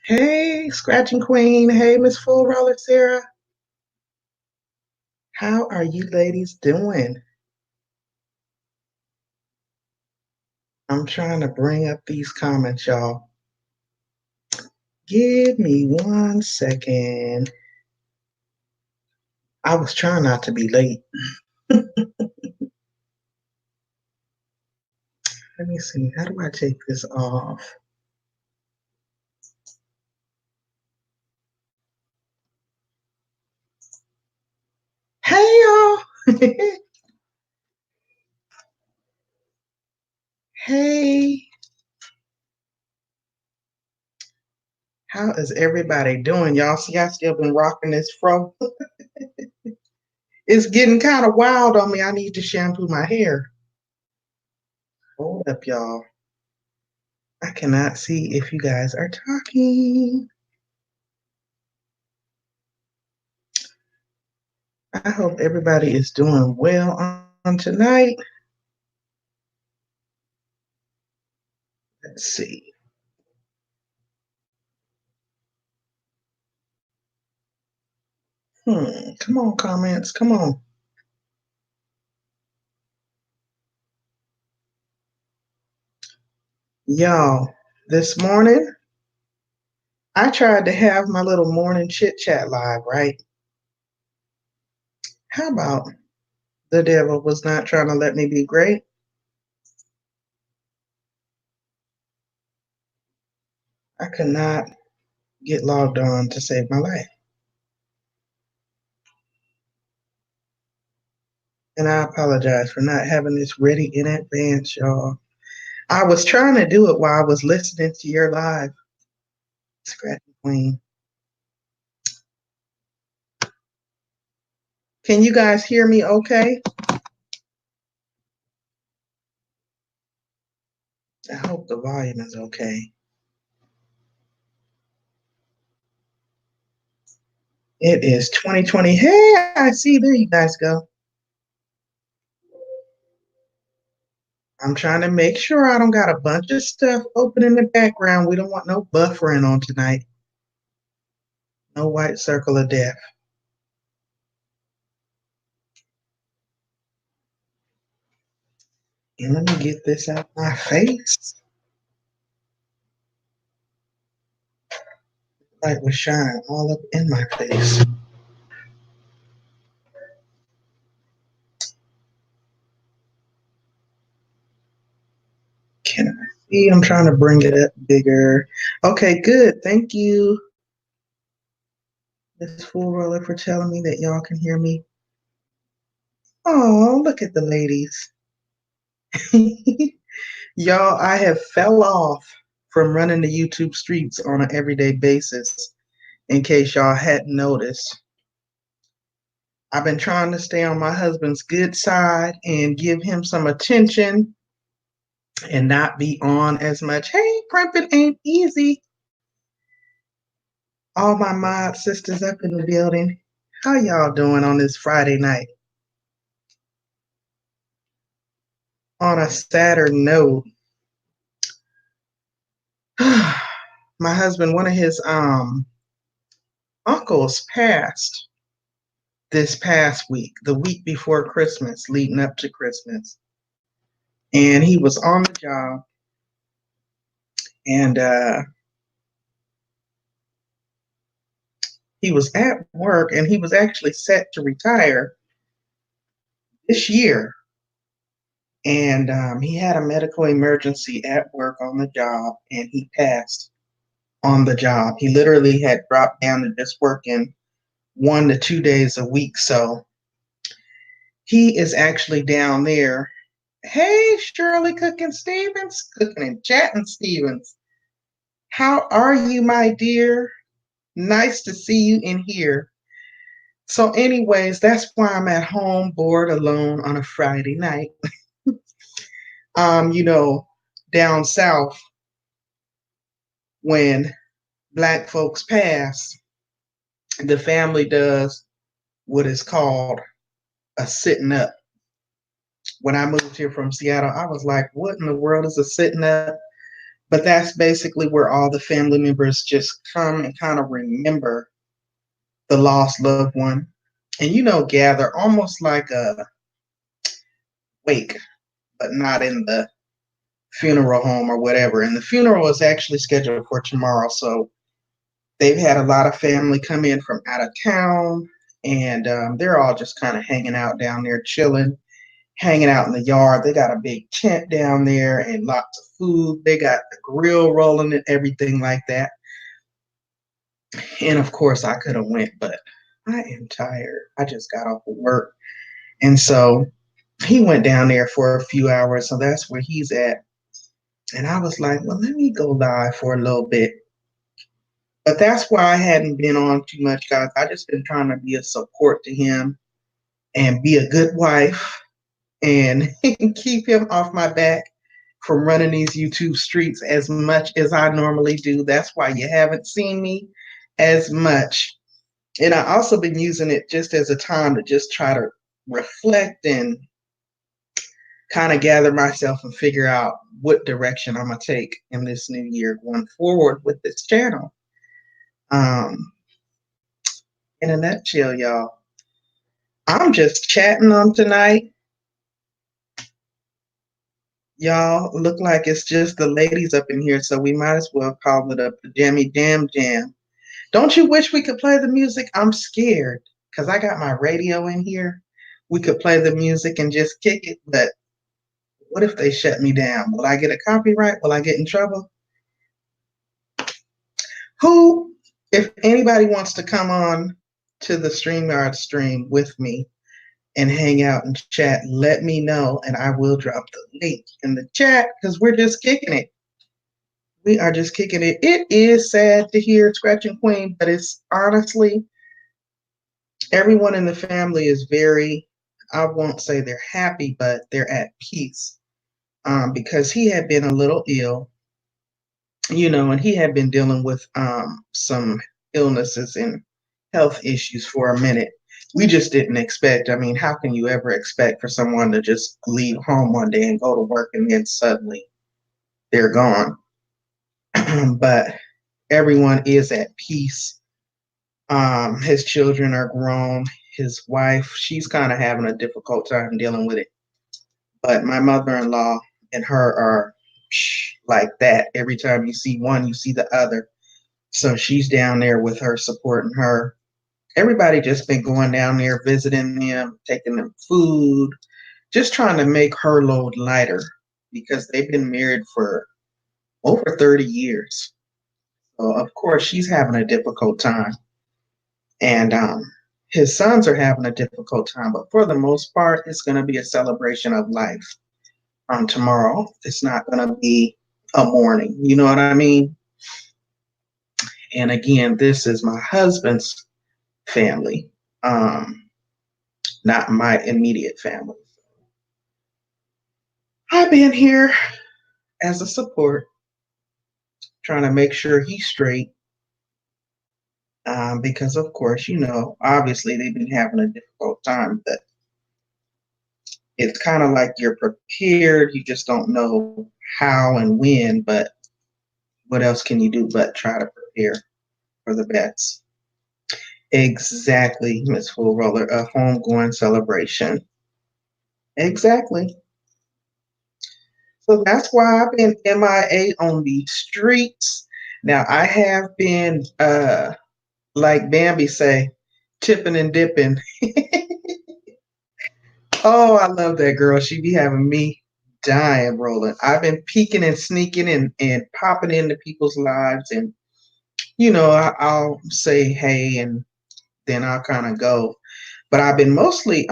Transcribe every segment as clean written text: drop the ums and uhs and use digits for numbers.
Hey, Scratching Queen. Hey, Miss Full Roller Sarah. How are you ladies doing? I'm trying to bring up these comments, y'all. Give me 1 second. I was trying not to be late. Let me see. How do I take this off? Hey, y'all. Hey, how is everybody doing? Y'all see, I still been rocking this fro. It's getting kind of wild on me. I need to shampoo my hair. Hold up, y'all. I cannot see if you guys are talking. I hope everybody is doing well on tonight. Let's see. Come on, comments. Come on. Y'all, this morning, I tried to have my little morning chit chat live, right? How about the devil was not trying to let me be great? I could not get logged on to save my life. And I apologize for not having this ready in advance, y'all. I was trying to do it while I was listening to your live, Scratching Queen. Can you guys hear me okay? I hope the volume is okay. It is 2020. Hey, I see. There you guys go. I'm trying to make sure I don't got a bunch of stuff open in the background. We don't want no buffering on tonight. No white circle of death. And let me get this out my face. Light was shining all up in my face. Can I see? I'm trying to bring it up bigger. Okay, good. Thank you, Miss Full Roller, for telling me that y'all can hear me. Oh, look at the ladies. Y'all, I have fell off from running the YouTube streets on an everyday basis, in case y'all hadn't noticed. I've been trying to stay on my husband's good side and give him some attention and not be on as much. Hey, Crumpet ain't easy. All my mod sisters up in the building. How y'all doing on this Friday night? On a sadder note, my husband, one of his uncles passed this past week, the week before Christmas, leading up to Christmas. And he was on the job, and he was at work, and he was actually set to retire this year. And he had a medical emergency at work on the job, and he passed on the job. He literally had dropped down to just working 1 to 2 days a week. So he is actually down there. Hey, Shirley Cooking Stevens, Cooking and Chatting Stevens. How are you, my dear? Nice to see you in here. So, anyways, that's why I'm at home, bored, alone on a Friday night. You know, down south, when Black folks pass, the family does what is called a sitting up. When I moved here from Seattle, I was like, what in the world is a sitting up? But that's basically where all the family members just come and kind of remember the lost loved one. And gather almost like a wake, but not in the funeral home or whatever. And the funeral is actually scheduled for tomorrow. So they've had a lot of family come in from out of town, and they're all just kind of hanging out down there, chilling, hanging out in the yard. They got a big tent down there and lots of food. They got the grill rolling and everything like that. And of course, I could have went, but I am tired. I just got off of work, and so he went down there for a few hours. So that's where he's at. And I was like, well, let me go live for a little bit. But that's why I hadn't been on too much, guys. I just been trying to be a support to him and be a good wife and keep him off my back from running these YouTube streets as much as I normally do. That's why you haven't seen me as much. And I also been using it just as a time to just try to reflect and kind of gather myself and figure out what direction I'm gonna take in this new year going forward with this channel. Um, in a nutshell, y'all, I'm just chatting on tonight. Y'all look like it's just the ladies up in here, so we might as well call it a pajammy jam. Don't you wish we could play the music? I'm scared because I got my radio in here. We could play the music and just kick it, but what if they shut me down? Will I get a copyright? Will I get in trouble? Who, if anybody wants to come on to the StreamYard stream with me and hang out and chat, let me know and I will drop the link in the chat because we're just kicking it. We are just kicking it. It is sad to hear Scratching Queen, but it's honestly, everyone in the family is very, I won't say they're happy, but they're at peace because he had been a little ill, and he had been dealing with some illnesses and health issues for a minute. We just didn't expect. I mean, how can you ever expect for someone to just leave home one day and go to work and then suddenly they're gone? But everyone is at peace. His children are grown. His wife, she's kind of having a difficult time dealing with it. But my mother-in-law and her are like that. Every time you see one, you see the other. So she's down there with her, supporting her. Everybody just been going down there, visiting them, taking them food, just trying to make her load lighter because they've been married for over 30 years. So of course she's having a difficult time. And his sons are having a difficult time, but for the most part, it's going to be a celebration of life. Tomorrow, it's not going to be a mourning. You know what I mean? And again, this is my husband's family, not my immediate family. I've been here as a support, trying to make sure he's straight. Because of course, obviously they've been having a difficult time, but it's kind of like you're prepared. You just don't know how and when, but what else can you do but try to prepare for the best? Exactly, Miss Full Roller, a homegoing celebration. Exactly. So that's why I've been MIA on the streets. Now I have been, like Bambi say, tipping and dipping. Oh, I love that girl. She be having me dying rolling. I've been peeking and sneaking and popping into people's lives, and I'll say hey, and then I'll kind of go. But I've been mostly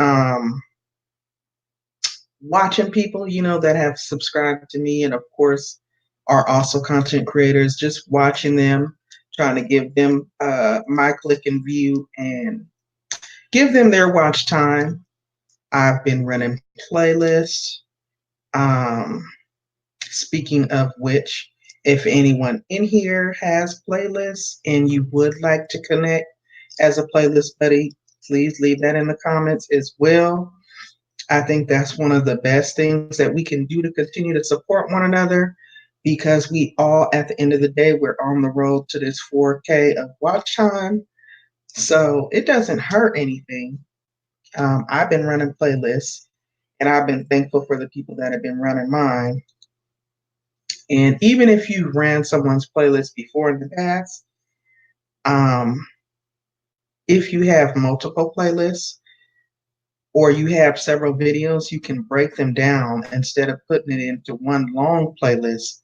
watching people, that have subscribed to me, and of course are also content creators. Just watching them, trying to give them my click and view and give them their watch time. I've been running playlists. Um, Speaking of which, if anyone in here has playlists and you would like to connect as a playlist buddy, please leave that in the comments as well. I think that's one of the best things that we can do to continue to support one another. because we all, at the end of the day, we're on the road to this 4K of watch time. So it doesn't hurt anything. I've been running playlists and I've been thankful for the people that have been running mine. And even if you ran someone's playlist before in the past, um, if you have multiple playlists or you have several videos, you can break them down instead of putting it into one long playlist,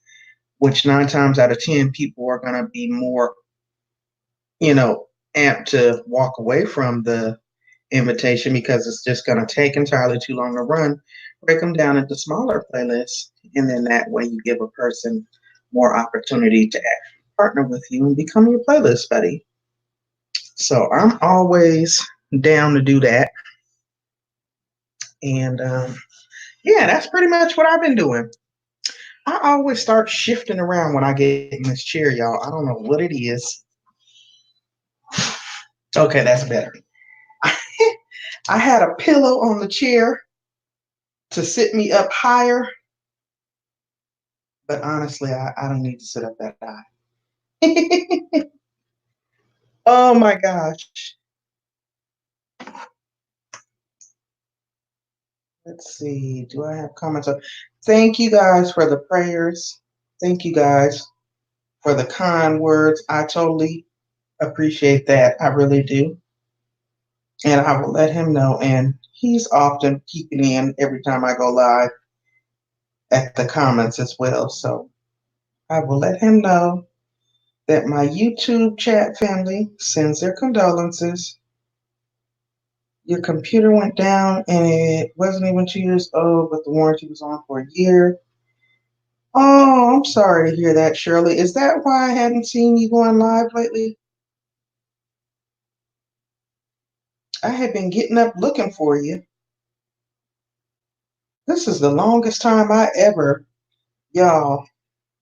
which 9 times out of 10 people are going to be more, you know, amped to walk away from the invitation because it's just going to take entirely too long to run. Break them down into smaller playlists, and then that way you give a person more opportunity to actually partner with you and become your playlist buddy. So I'm always down to do that. And yeah, that's pretty much what I've been doing. I always start shifting around when I get in this chair, y'all. I don't know what it is. Okay, that's better. I had a pillow on the chair to sit me up higher, but honestly, I don't need to sit up that high. Oh my gosh. Let's see. Do I have comments? Thank you guys for the prayers. Thank you guys for the kind words. I totally appreciate that. I really do. And I will let him know. And he's often peeking in every time I go live at the comments as well. So I will let him know that my YouTube chat family sends their condolences. Your computer went down and it wasn't even 2 years old, but the warranty was on for a year. Oh, I'm sorry to hear that, Shirley. Is that why I hadn't seen you going live lately? I had been getting up looking for you. This is the longest time I ever, y'all,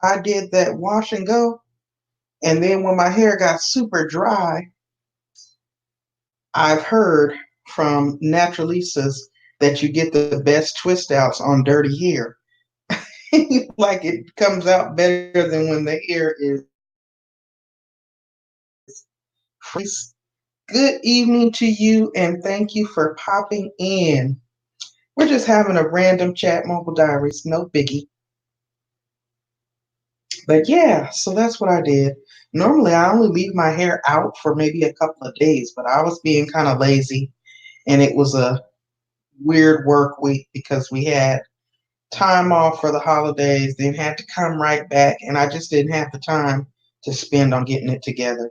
I did that wash and go. And then when my hair got super dry, I've heard from naturalistas that you get the best twist outs on dirty hair. Like it comes out better than when the hair is fresh. Good evening to you and thank you for popping in. We're just having a random chat, mobile diaries, no biggie. But yeah, so that's what I did. Normally, I only leave my hair out for maybe a couple of days, but I was being kind of lazy and it was a weird work week because we had time off for the holidays, then had to come right back, and I just didn't have the time to spend on getting it together.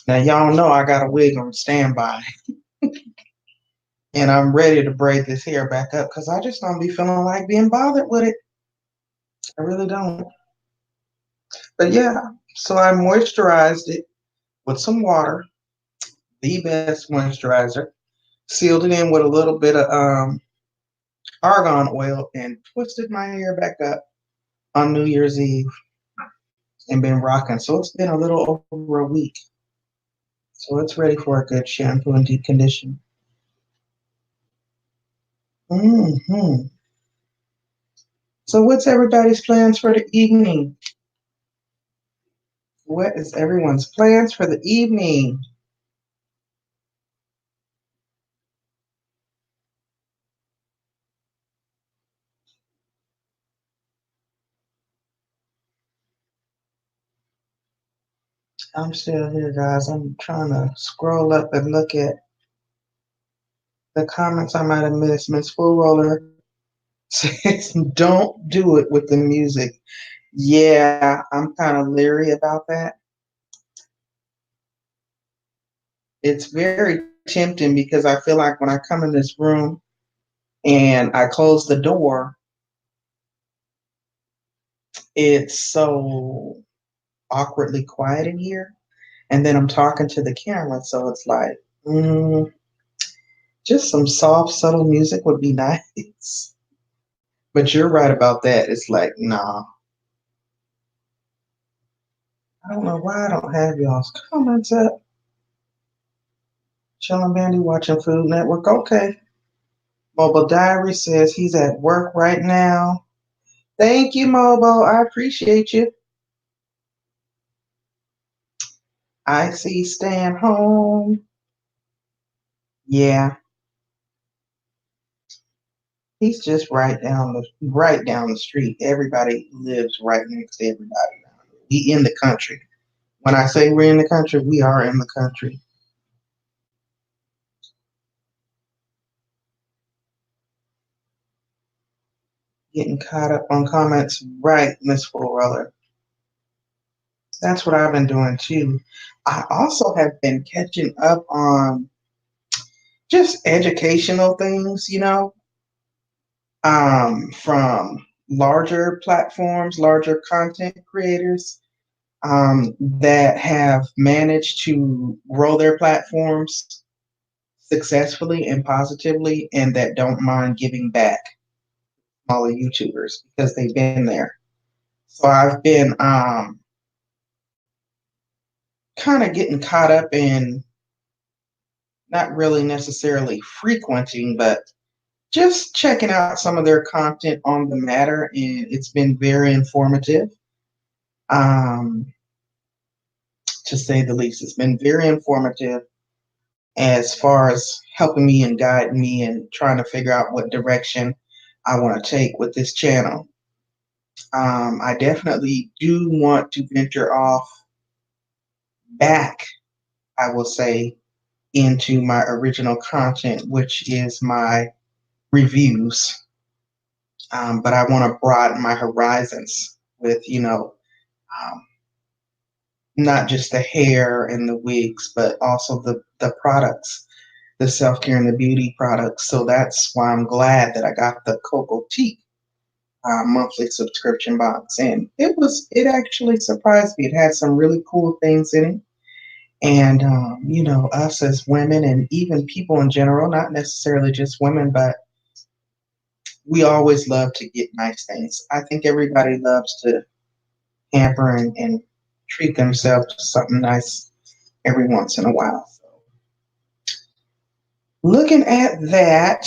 Now, y'all know I got a wig on standby, and I'm ready to braid this hair back up because I just don't be feeling like being bothered with it. I really don't. But yeah, so I moisturized it with some water, the best moisturizer, sealed it in with a little bit of argan oil, and twisted my hair back up on New Year's Eve and been rocking. So it's been a little over a week. So it's ready for a good shampoo and deep condition. Hmm. So what's everybody's plans for the evening? What is everyone's plans for the evening? I'm still here, guys. I'm trying to scroll up and look at the comments I might have missed. Miss Full Roller says, don't do it with the music. Yeah, I'm kind of leery about that. It's very tempting because I feel like when I come in this room and I close the door, it's so awkwardly quiet in here. And then I'm talking to the camera, so it's like, just some soft, subtle music would be nice. But you're right about that. It's like, nah. I don't know why I don't have y'all's comments up. Chillin' Bandy watching Food Network. Okay. Mobile Diary says he's at work right now. Thank you, Mobo. I appreciate you. I see Stan home. Yeah, he's just right down the street. Everybody lives right next to everybody. We in the country. When I say we're in the country, we are in the country. Getting caught up on comments, right, Miss Roller. That's what I've been doing too. I also have been catching up on just educational things, from larger platforms, larger content creators that have managed to grow their platforms successfully and positively, and that don't mind giving back smaller YouTubers because they've been there. So I've been kind of getting caught up in not really necessarily frequenting, but just checking out some of their content on the matter, and it's been very informative, um, to say the least. It's been very informative as far as helping me and guiding me and trying to figure out what direction I want to take with this channel. I definitely do want to venture off back, I will say, into my original content, which is my reviews. But I want to broaden my horizons with, um, not just the hair and the wigs, but also the products, the self care and the beauty products. So that's why I'm glad that I got the Cocoa Tea monthly subscription box, and it actually surprised me. It had some really cool things in it, and us as women and even people in general, not necessarily just women, but we always love to get nice things. I think everybody loves to pamper and treat themselves to something nice every once in a while. So, looking at that,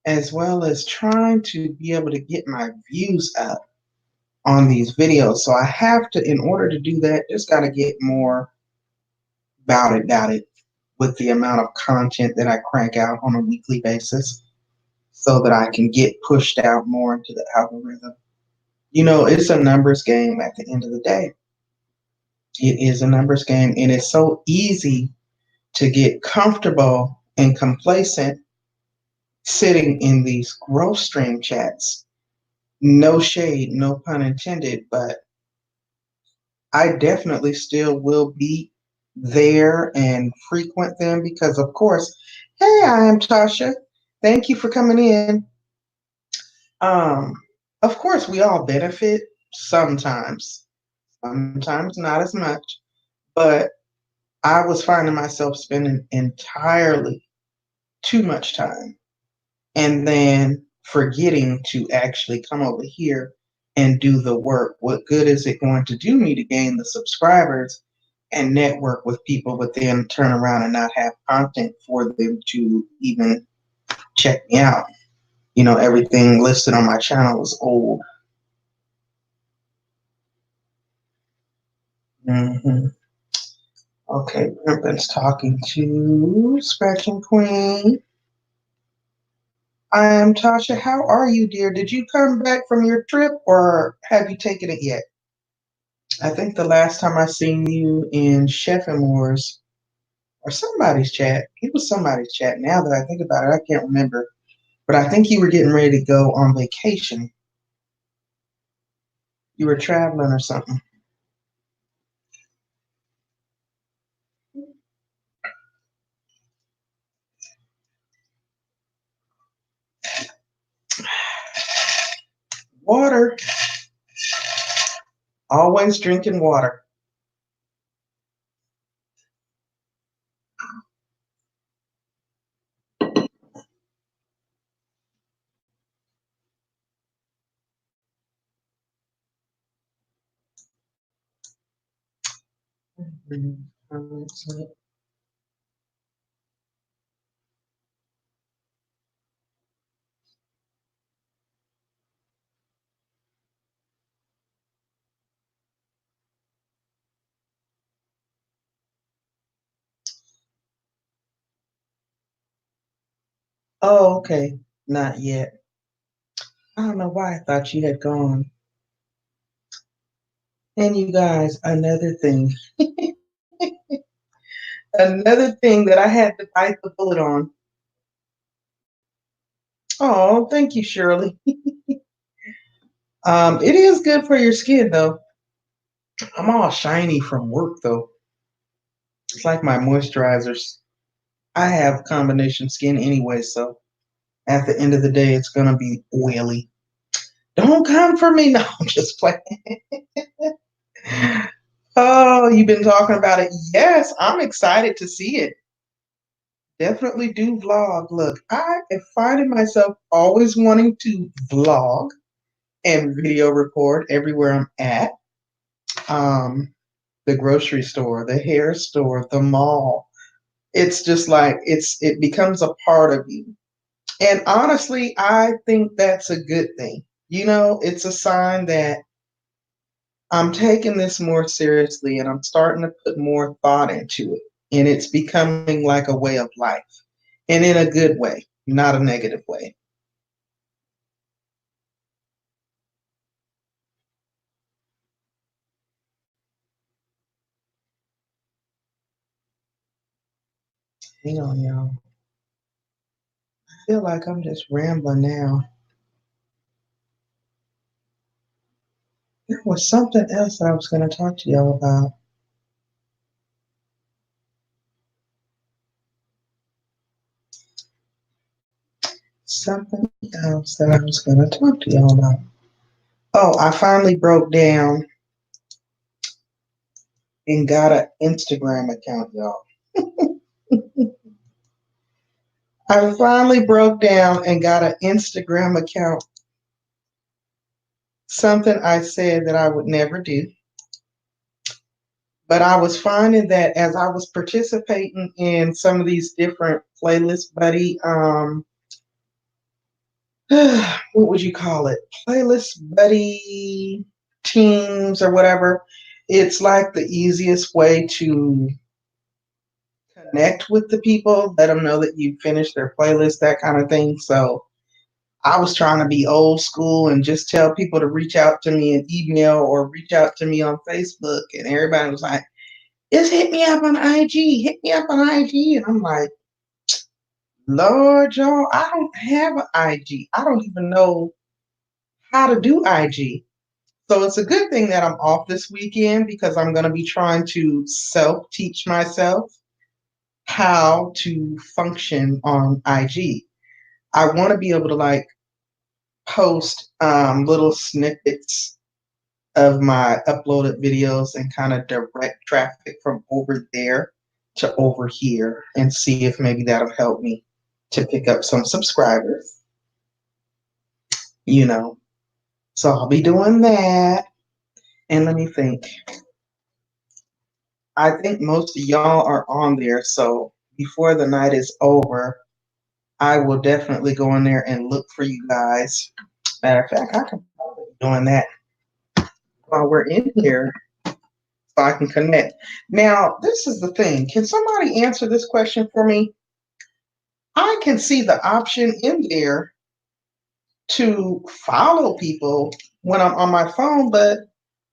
as well as trying to be able to get my views up on these videos. So I have to, in order to do that, just got to get more about it with the amount of content that I crank out on a weekly basis so that I can get pushed out more into the algorithm. It's a numbers game at the end of the day. It is a numbers game, and it's so easy to get comfortable and complacent sitting in these growth stream chats. No shade, no pun intended, but I definitely still will be there and frequent them because, of course, hey, I am Tasha. Thank you for coming in. Um, of course, we all benefit sometimes, sometimes not as much, but I was finding myself spending entirely too much time and then forgetting to actually come over here and do the work. What good is it going to do me to gain the subscribers and network with people, but then turn around and not have content for them to even check me out? Everything listed on my channel is old. hmm Okay, Pimpin's talking to Scratching Queen. I am Tasha. How are you, dear? Did you come back from your trip or have you taken it yet? I think the last time I seen you in Chef and Wars or somebody's chat, it was somebody's chat. Now that I think about it, I can't remember. But I think you were getting ready to go on vacation. You were traveling or something. Water. Always drinking water. Oh, okay. Not yet. I don't know why I thought you had gone. And you guys, another thing, another thing that I had to bite the bullet on. Oh, thank you, Shirley. It is good for your skin though. I'm all shiny from work though. It's like my moisturizers. I have combination skin anyway, so at the end of the day, it's gonna be oily. Don't come for me. No, I'm just playing. Oh, you've been talking about it. Yes, I'm excited to see it. Definitely do vlog. Look, I am finding myself always wanting to vlog and video record everywhere I'm at. Um, the grocery store, the hair store, the mall. It's just like it becomes a part of you. And honestly, I think that's a good thing. It's a sign that I'm taking this more seriously and I'm starting to put more thought into it. And it's becoming like a way of life and in a good way, not a negative way. Hang on, y'all. I feel like I'm just rambling now. There was something else that I was going to talk to y'all about. Something else that I was going to talk to y'all about. Oh, I finally broke down and got an Instagram account, y'all. I finally broke down and got an Instagram account. Something I said that I would never do. But I was finding that as I was participating in some of these different playlist buddy, what would you call it? Playlist buddy teams or whatever. It's like the easiest way to connect with the people, let them know that you finished their playlist, that kind of thing. So I was trying to be old school and just tell people to reach out to me in email or reach out to me on Facebook. And everybody was like, just hit me up on IG, hit me up on IG. And I'm like, Lord, y'all, I don't have an IG. I don't even know how to do IG. So it's a good thing that I'm off this weekend because I'm going to be trying to self teach myself how to function on IG. I want to be able to like post little snippets of my uploaded videos and kind of direct traffic from over there to over here and see if maybe that'll help me to pick up some subscribers, you know. So I'll be doing that. And let me think. I think most of y'all are on there. So before the night is over, I will definitely go in there and look for you guys. Matter of fact, I can probably be doing that while we're in here so I can connect. Now, this is the thing. Can somebody answer this question for me? I can see the option in there to follow people when I'm on my phone, but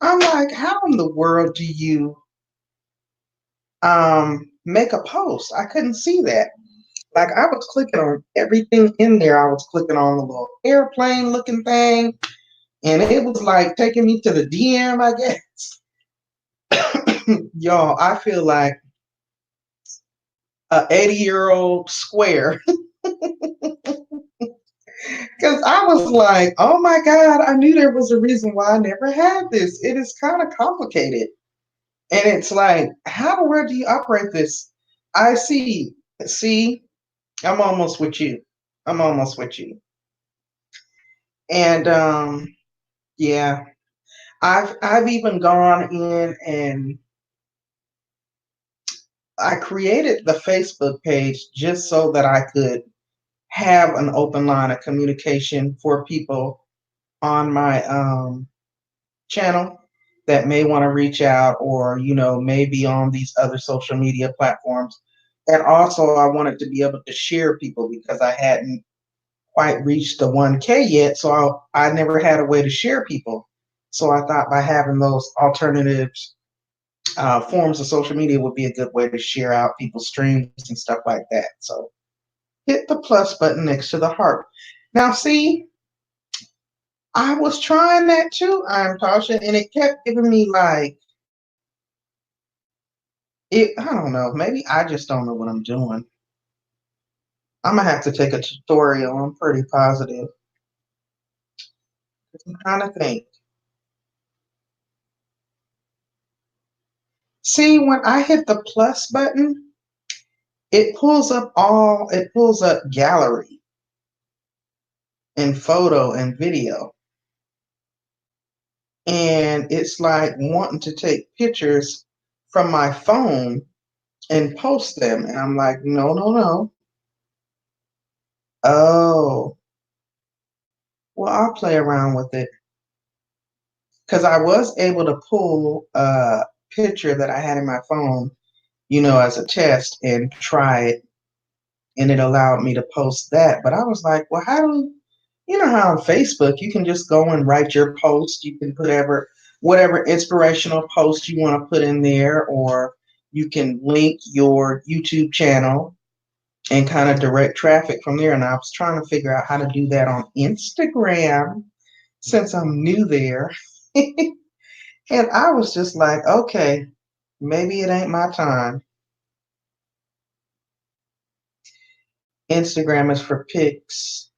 I'm like, how in the world do you make a post? I couldn't see that. Like I was clicking on everything in there. I was clicking on the little airplane looking thing, and it was like taking me to the DM, I guess. Y'all, I feel like a 80-year-old square because I was like, oh my God, I knew there was a reason why I never had this. It is kind of complicated. And it's like, where do you operate this? I see. See, I'm almost with you. I'm almost with you. And yeah, I've even gone in and I created the Facebook page just so that I could have an open line of communication for people on my channel that may want to reach out or maybe on these other social media platforms And also, I wanted to be able to share people because I hadn't quite reached the 1K yet. So I never had a way to share people. So I thought by having those alternatives forms of social media would be a good way to share out people's streams and stuff like that. So hit the plus button next to the heart. Now, see, I was trying that too, I'm Tasha, and it kept giving me like it. I don't know. Maybe I just don't know what I'm doing. I'm gonna have to take a tutorial. I'm pretty positive. I'm trying to think. See, when I hit the plus button, it pulls up gallery and photo and video. And it's like wanting to take pictures from my phone and post them. And I'm like, no, no, no. Oh, well, I'll play around with it. Because I was able to pull a picture that I had in my phone, as a test and try it. And it allowed me to post that. But I was like, well, you know how on Facebook you can just go and write your post. You can put whatever inspirational post you want to put in there, or you can link your YouTube channel and kind of direct traffic from there. And I was trying to figure out how to do that on Instagram since I'm new there. And I was just like, okay, maybe it ain't my time. Instagram is for pics.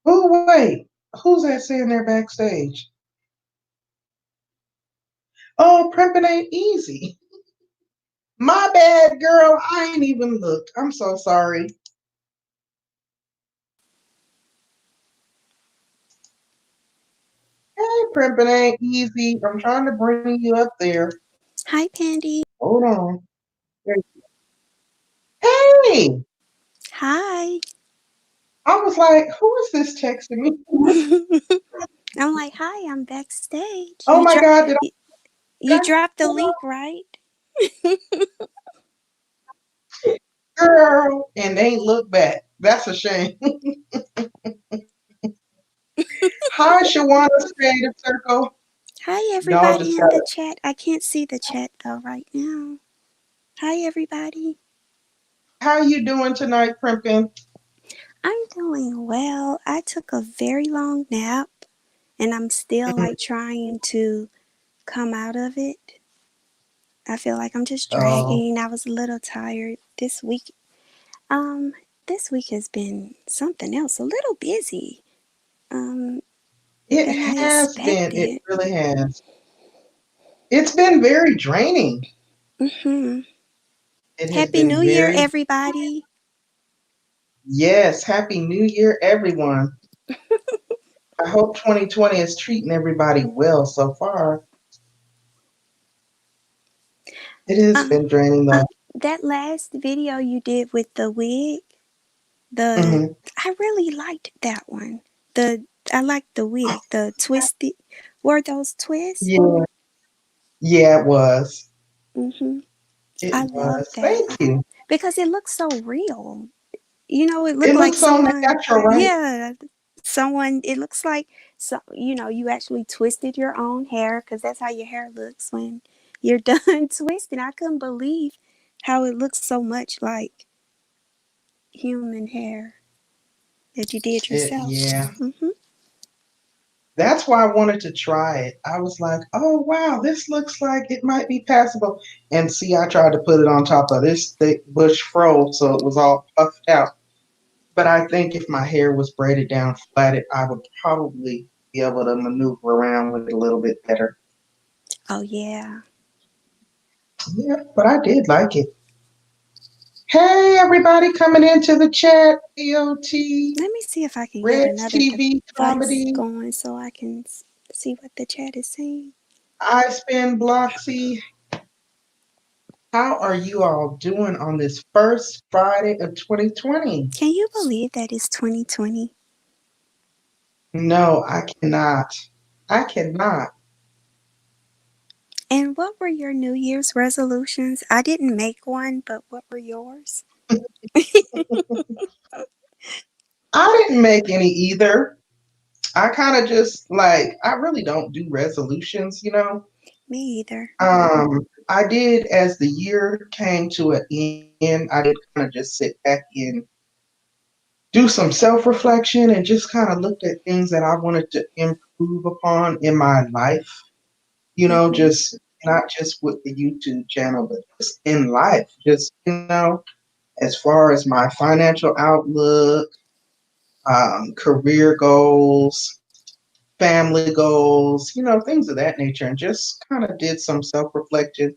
Oh, wait, who's that saying there backstage? Oh, prepping ain't easy. My bad, girl. I ain't even looked. I'm so sorry. Hey, prepping ain't easy. I'm trying to bring you up there. Hi, Pandi. Hold on. Hey, Hi. I was like, who is this texting me? I'm like, hi, I'm backstage. Oh my God, did You I? dropped the link, right? Girl, and they ain't look back. That's a shame. Hi, Shawana's Creative Circle. Hi, Y'all everybody just in got the it. chat. I can't see the chat though right now. Hi, everybody. How you doing tonight, Primpin? I'm doing well. I took a very long nap and I'm still like trying to come out of it. I feel like I'm just Oh, dragging. I was a little tired this week. Um, this week has been something else, a little busy. Um, it than I has been. It expected. really has. It's been very draining. Hmm. It has Happy been New Year, very, everybody. yes, Happy New Year, everyone. I hope 2020 is treating everybody well so far. It has Um, been draining though. that last video you did with the wig, the Hmm. I really liked that one. The I liked the wig, the twisted. Were those twists? Yeah, yeah, it was. Hmm. It I love was. that Thank you. because it looks so real. You know, it It looked like looks so someone. natural, right? Yeah, someone. It looks like so. You actually twisted your own hair because that's how your hair looks when you're done twisting. I couldn't believe how it looks so much like human hair that you did yourself. Yeah. Hmm. That's why I wanted to try it. I was like, oh wow, this looks like it might be passable. And see, I tried to put it on top of this thick bush fro, so it was all puffed out. But I think if my hair was braided down flat, I would probably be able to maneuver around with it a little bit better. Oh yeah. Yeah, but I did like it. Hey, everybody coming into the chat. AOT, Let me see if I can get Reds another TV device Comedy, going so I can see what the chat is saying. I Spin Bloxy. How are you all doing on this first Friday of 2020? Can you believe that it's 2020? No, I cannot. I cannot. And what were your New Year's resolutions? I didn't make one, but what were yours? I didn't make any either. I kind of just like I really don't do resolutions, you know. Me either. I did as the year came to an end. I did kind of just sit back and do some self-reflection and just kind of looked at things that I wanted to improve upon in my life. You know, Mm-hmm. just not just with the YouTube channel, but just in life. Just as far as my financial outlook, career goals, family goals, things of that nature, and just kind of did some self reflection,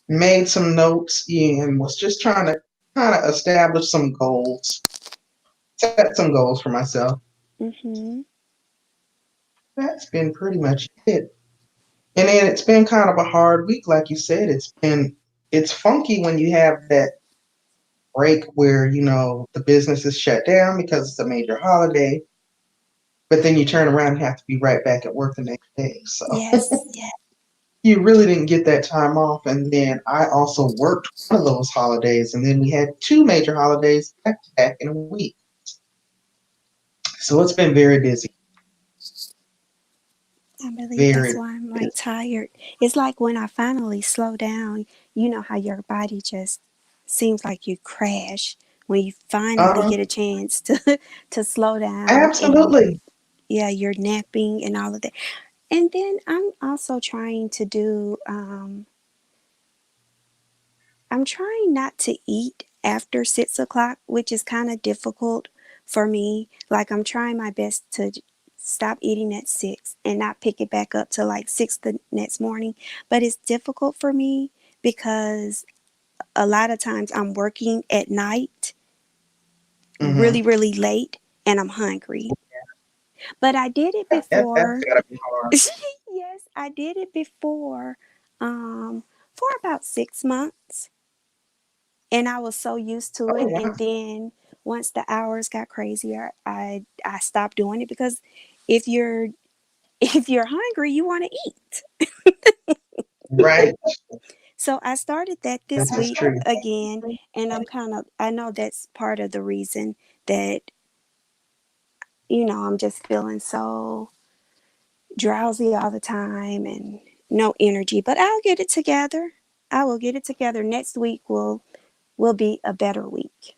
made some notes, and was just trying to kind of establish some goals, set some goals for myself. Mm-hmm. That's been pretty much it. And then it's been kind of a hard week, like you said. It's funky when you have that break where the business is shut down because it's a major holiday, but then you turn around and have to be right back at work the next day. So Yes. you really didn't get that time off. And then I also worked one of those holidays, and then we had two major holidays back to back in a week. So it's been very busy, I believe that's very why I'm like busy. tired. It's like when I finally slow down, you know how your body just seems like you crash when you finally Uh-huh. get a chance to to slow down and Absolutely. yeah, you're napping and all of that. And then I'm also trying to do I'm trying not to eat after 6 o'clock, which is kind of difficult for me. Like, I'm trying my best to stop eating at 6 and not pick it back up to like 6 the next morning. But it's difficult for me because a lot of times I'm working at night Hmm. really, really late and I'm hungry. But I did it That's before. gotta be hard. Yes, I did it before for about 6 months. And I was so used to Oh it. wow. And then once the hours got crazier, I stopped doing it because if you're if you're hungry, you want to eat. Right. So I started that this This is week true. again, and I know that's part of the reason that I'm just feeling so drowsy all the time and no energy. But I'll get it together. I will get it together. Next week will be a better week.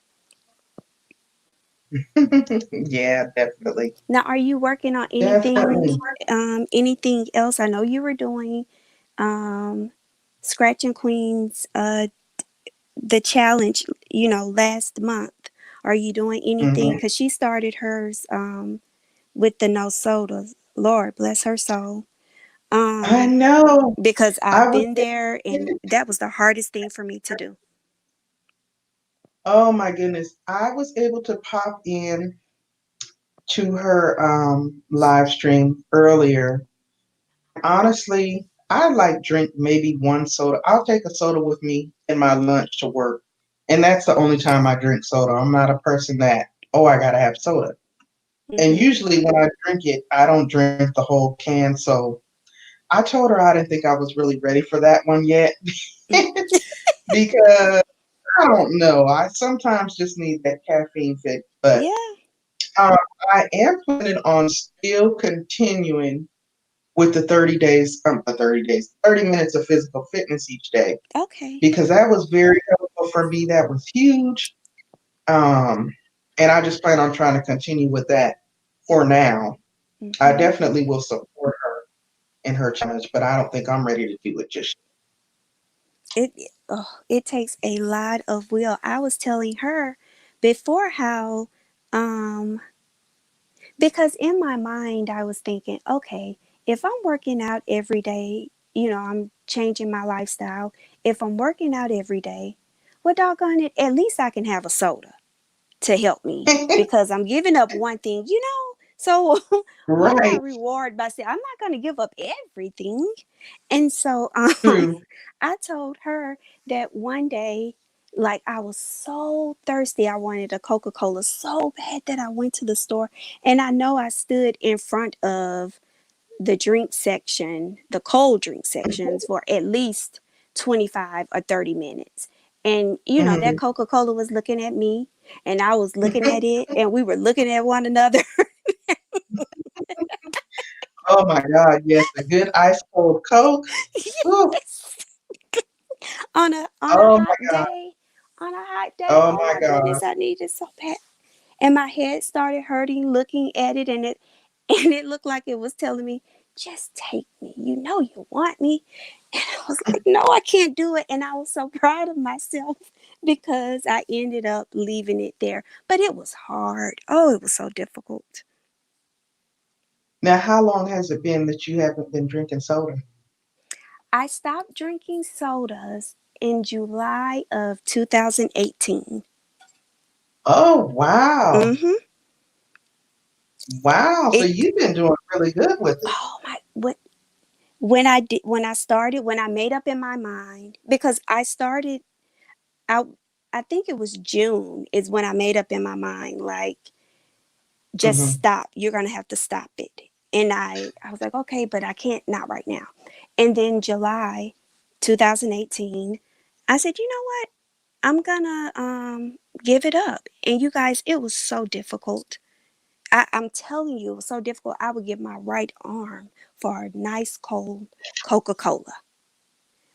Yeah, definitely. Now, are you working on Definitely. anything else? I know you were doing um, Scratching Queens, the challenge, last month. Are you doing anything? Hmm. Because she started hers with the no sodas. Lord bless her soul. I Um, know. because I I've was been there, and that was the hardest thing for me to do. Oh my goodness. I was able to pop in to her live stream earlier. Honestly, I like drink maybe one soda. I'll take a soda with me in my lunch to work. And that's the only time I drink soda. I'm not a person that, oh, I gotta have soda. And Hmm. usually when I drink it, I don't drink the whole can. So I told her I didn't think I was really ready for that one yet because I don't know. I sometimes just need that caffeine fix. But Yeah. um, I am planning on still continuing with the 30 days, 30 minutes of physical fitness each day Okay. because that was very helpful for me. That was huge. Um, and I just plan on trying to continue with that for now. I Hmm. definitely will support her in her challenge, but I don't think I'm ready to do it just It takes a lot of will. I was telling her before how um because in my mind I was thinking, okay, if I'm working out every day, I'm changing my lifestyle. If I'm working out every day, well doggone it, at least I can have a soda to help me yet. because I'm giving up one thing, So why Right. not reward by saying I'm not going to give up everything? And so True. I told her that one day, like I was so thirsty, I wanted a Coca Cola so bad that I went to the store, and I know I stood in front of the drink section, the cold drink sections, for at least 25 or 30 minutes. And that Mhm. Coca Cola was looking at me, and I was looking at it, and we were looking at one another. Oh my God, yes, a good ice cold Coke. Ooh, Yes. On a oh hot my God, day. On a hot day. oh Oh my my God. goodness, I need it so bad. And my head started hurting looking at it, and it and it looked like it was telling me, just take me. You know you want me. And I was like, no, I can't do it. And I was so proud of myself because I ended up leaving it there. But it was hard. Oh, it was so difficult. Now, how long has it been that you haven't been drinking soda? I stopped drinking sodas in July of 2018. Oh, wow. Mm-hmm. Wow. So It you've been doing really good with it. oh my when I made up in my mind, because I started out, I think it was June is when I made up in my mind, like, just Hmm. stop. You're gonna have to stop it. And I was like, okay, but I can't, not right now. And then July 2018, I said, you know what? I'm gonna give it up. And you guys, it was so difficult. I'm telling you, it was so difficult. I would give my right arm for a nice cold Coca-Cola.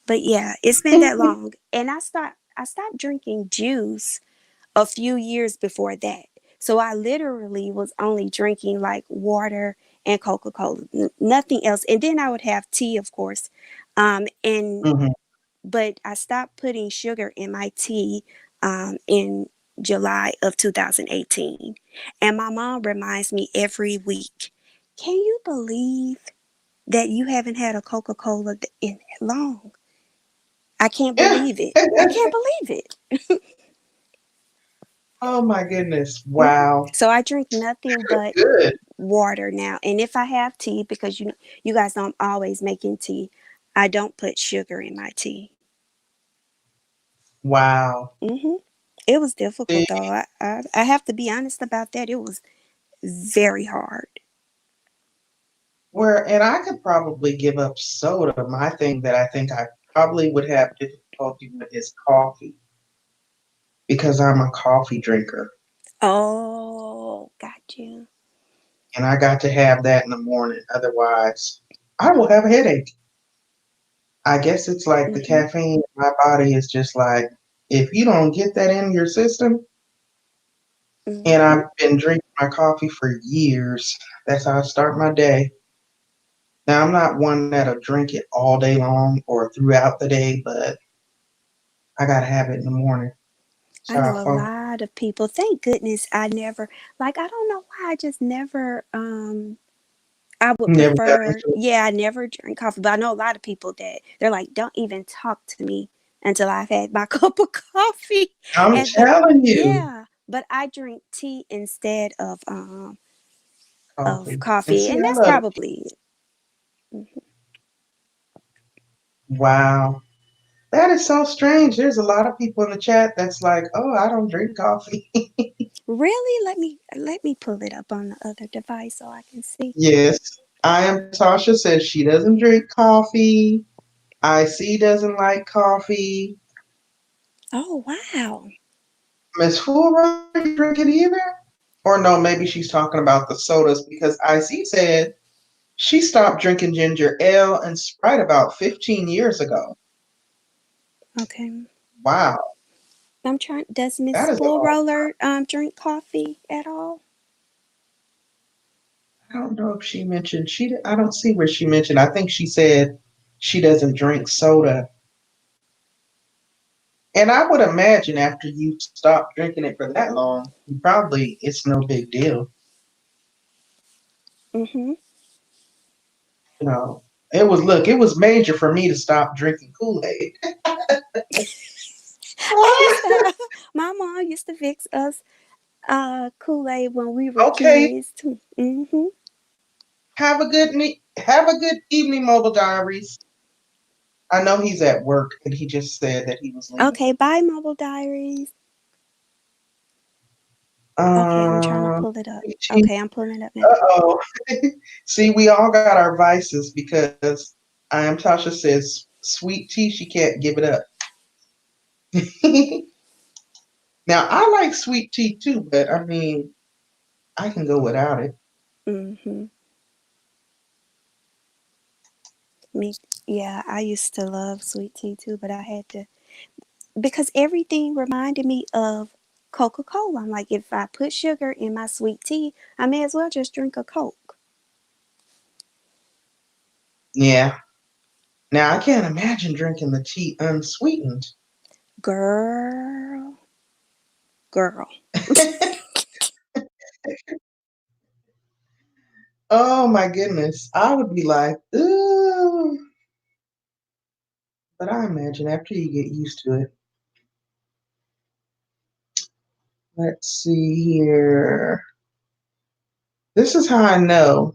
But yeah, it's been that long. And I stopped drinking juice a few years before that. So I literally was only drinking like water and Coca Cola, nothing else. And then I would have tea, of course. And Hmm. but I stopped putting sugar in my tea in July of 2018. And my mom reminds me every week, can you believe that you haven't had a Coca Cola in that long? I can't Yeah. believe it. I can't believe it. Oh my goodness. Mhm. Wow. So I drink nothing but Good. water now. And if I have tea, because you guys know I'm always making tea, I don't put sugar in my tea. Wow. hmm It was See, difficult though. I have to be honest about that. It was very hard. where, and I could probably give up soda. My thing that I think I probably would have difficulty with is coffee because I'm a coffee drinker Oh, got you. and I got to have that in the morning. Otherwise, I will have a headache. I guess it's like the hmm caffeine in my body is just like, if you don't get that in your system, and hmm I've been drinking my coffee for years, that's how I start my day. Now, I'm not one that'll drink it all day long or throughout the day, but I gotta have it in the morning. So I I know a function. lot of people. Thank goodness I never, like, I don't know why I just never I would Never got prefer, into it. yeah, I never drink coffee, but I know a lot of people that they're like, don't even talk to me until I've had my cup of coffee. I'm And but telling you, yeah, but I drink tea instead of coffee. And coffee, see, and I that's love probably it. wow. That is so strange. There's a lot of people in the chat that's like, oh, I don't drink coffee. Really. Let me pull it up on the other device so I can see. Yes. I am Tasha says she doesn't drink coffee. IC doesn't like coffee. Oh wow. Miss Fulbright doesn't drink it either. Or no, maybe she's talking about the sodas because IC said she stopped drinking ginger ale and Sprite about 15 years ago. Okay. Wow, I'm trying. Does that Miss is a Full long. Roller drink coffee at all? I don't know if she mentioned she. I don't see where she mentioned. I think she said she doesn't drink soda. And I would imagine after you stop drinking it for that long, you probably it's no big deal. Mm-hmm. You know, it was look, it was major for me to stop drinking Kool-Aid. I used to. My mom used to fix us Kool-Aid when we were Okay, kids too. Mm-hmm. have a good evening, Mobile Diaries. I know he's at work, and he just said that he was leaving. Okay, bye, Mobile Diaries. Okay, I'm trying to Um, pull it up. sweet tea. Okay, I'm pulling it up now. Uh-oh. See, we all got our vices because I am Tasha says sweet tea, she can't give it up. Now, I like sweet tea too, but I mean, I can go without it. Mm-hmm. Me, yeah, I used to love sweet tea too, but I had to because everything reminded me of Coca Cola. I'm like, if I put sugar in my sweet tea, I may as well just drink a Coke. Yeah. Now, I can't imagine drinking the tea unsweetened. Girl, girl. Oh my goodness. I would be like, ooh. But I imagine after you get used to it. Let's see here. This is how I know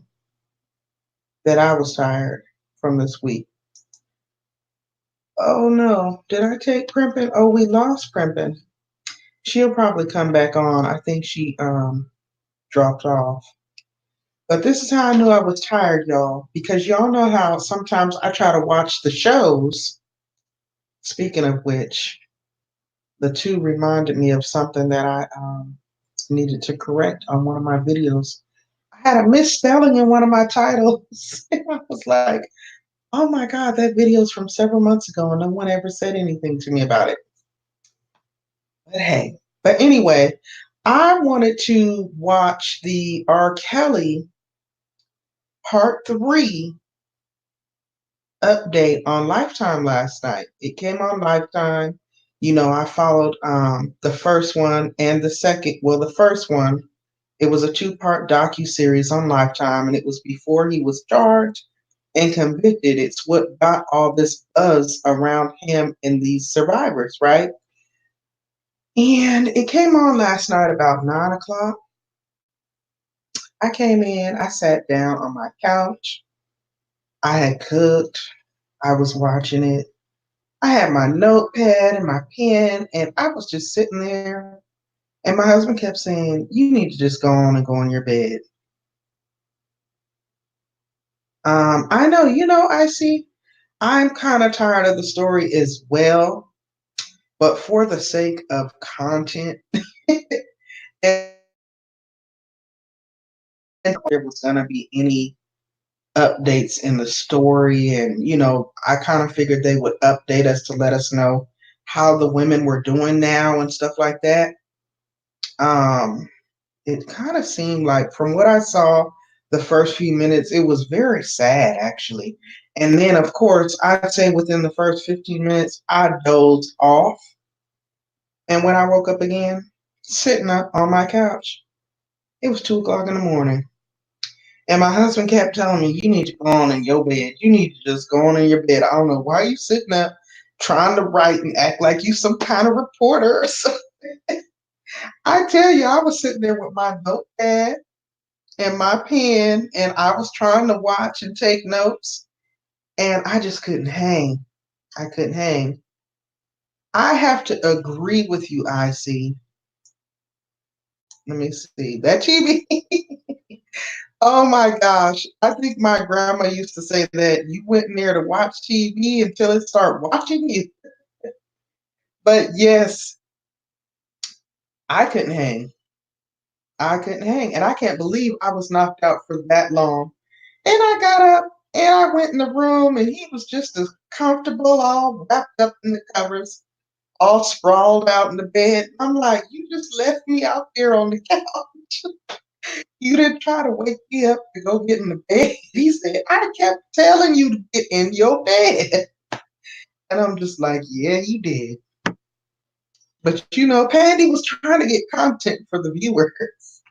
that I was tired from this week. Oh no, did I take Primpin? Oh, we lost Primpin. She'll probably come back on. I think she dropped off. But this is how I knew I was tired, y'all, because y'all know how sometimes I try to watch the shows. Speaking of which, the two reminded me of something that I needed to correct on one of my videos. I had a misspelling in one of my titles. I was like, oh my God, that video's from several months ago and no one ever said anything to me about it. But hey, but anyway, I wanted to watch the R. Kelly Part 3 update on Lifetime last night. It came on Lifetime. You know, I followed the first one and the second. Well, the first one, it was a two-part docu-series on Lifetime, and it was before he was charged and convicted. It's what got all this buzz around him and these survivors, right? And it came on last night about 9 o'clock. I came in, I sat down on my couch. I had cooked. I was watching it. I had my notepad and my pen, and I was just sitting there. And my husband kept saying, you need to just go on and go in your bed. I know, I see. I'm kind of tired of the story as well, but for the sake of content, there was going to be any updates in the story. And, I kind of figured they would update us to let us know how the women were doing now and stuff like that. Um, it kind of seemed like, from what I saw, the first few minutes, it was very sad, actually. And then, of course, I'd say within the first 15 minutes, I dozed off. And when I woke up again, sitting up on my couch, it was 2 o'clock in the morning. And my husband kept telling me, you need to go on in your bed. You need to just go on in your bed. I don't know why you sitting up trying to write and act like you some kind of reporter or something. I tell you, I was sitting there with my notepad and my pen, and I was trying to watch and take notes, and I just couldn't hang. I couldn't hang. I have to agree with you, IC. Let me see. That TV. Oh my gosh. I think my grandma used to say that you went in there to watch TV until it started watching you. But yes, I couldn't hang. I couldn't hang. And I can't believe I was knocked out for that long. And I got up and I went in the room and he was just as comfortable, all wrapped up in the covers, all sprawled out in the bed. I'm like, you just left me out there on the couch. You didn't try to wake me up to go get in the bed. He said, I kept telling you to get in your bed. And I'm just like, yeah, you did. But Pandi was trying to get content for the viewers.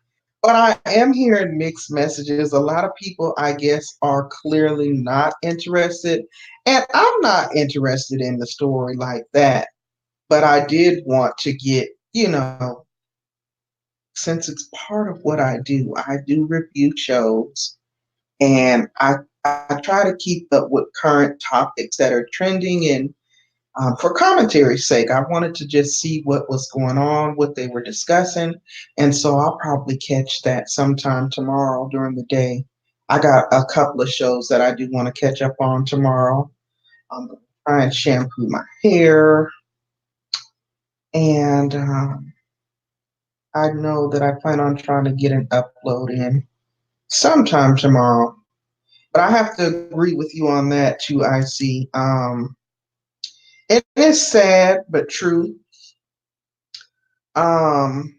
But I am hearing mixed messages. A lot of people, I guess, are clearly not interested. And I'm not interested in the story like that. But I did want to get, since it's part of what I do review shows and I try to keep up with current topics that are trending. And For commentary's sake, I wanted to just see what was going on, what they were discussing, and so I'll probably catch that sometime tomorrow during the day. I got a couple of shows that I do want to catch up on tomorrow. I'm gonna try and shampoo my hair, and I know that I plan on trying to get an upload in sometime tomorrow. But I have to agree with you on that too, I see. It is sad but true. Um,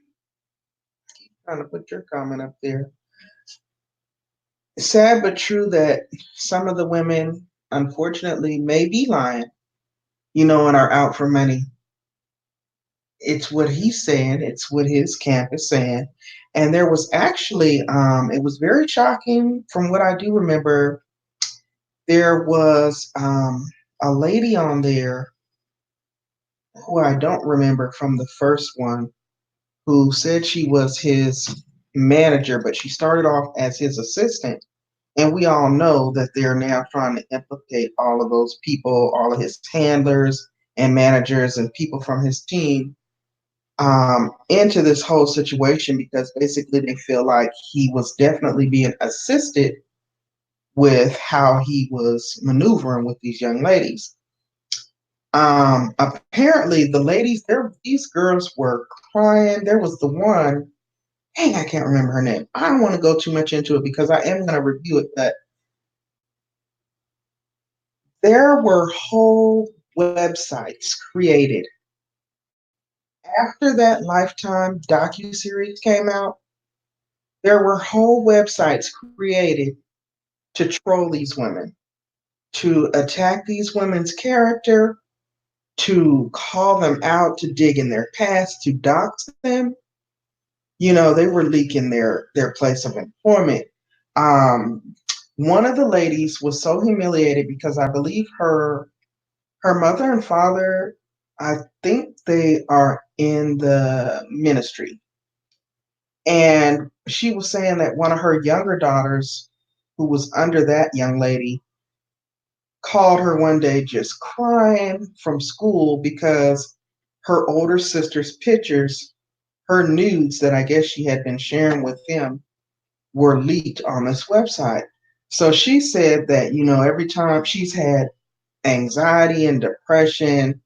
Trying to put your comment up there. Sad but true that some of the women, unfortunately, may be lying, and are out for money. It's what he's saying. It's what his camp is saying. And there was actually, it was very shocking from what I do remember. There was a lady on there who I don't remember from the first one who said she was his manager, but she started off as his assistant. And we all know that they're now trying to implicate all of those people, all of his handlers and managers and people from his team into this whole situation because basically they feel like he was definitely being assisted with how he was maneuvering with these young ladies. Apparently, the ladies, these girls were crying. There was the one, dang, I can't remember her name. I don't want to go too much into it because I am going to review it, but there were whole websites created after that Lifetime docuseries came out. There were whole websites created to troll these women, to attack these women's character, to call them out, to dig in their past, to dox them. They were leaking their place of employment. Um, One of the ladies was so humiliated because I believe her mother and father, I think they are in the ministry. And she was saying that one of her younger daughters, who was under that young lady, called her one day just crying from school because her older sister's pictures, her nudes that I guess she had been sharing with them, were leaked on this website. So she said that, every time she's had anxiety and depression,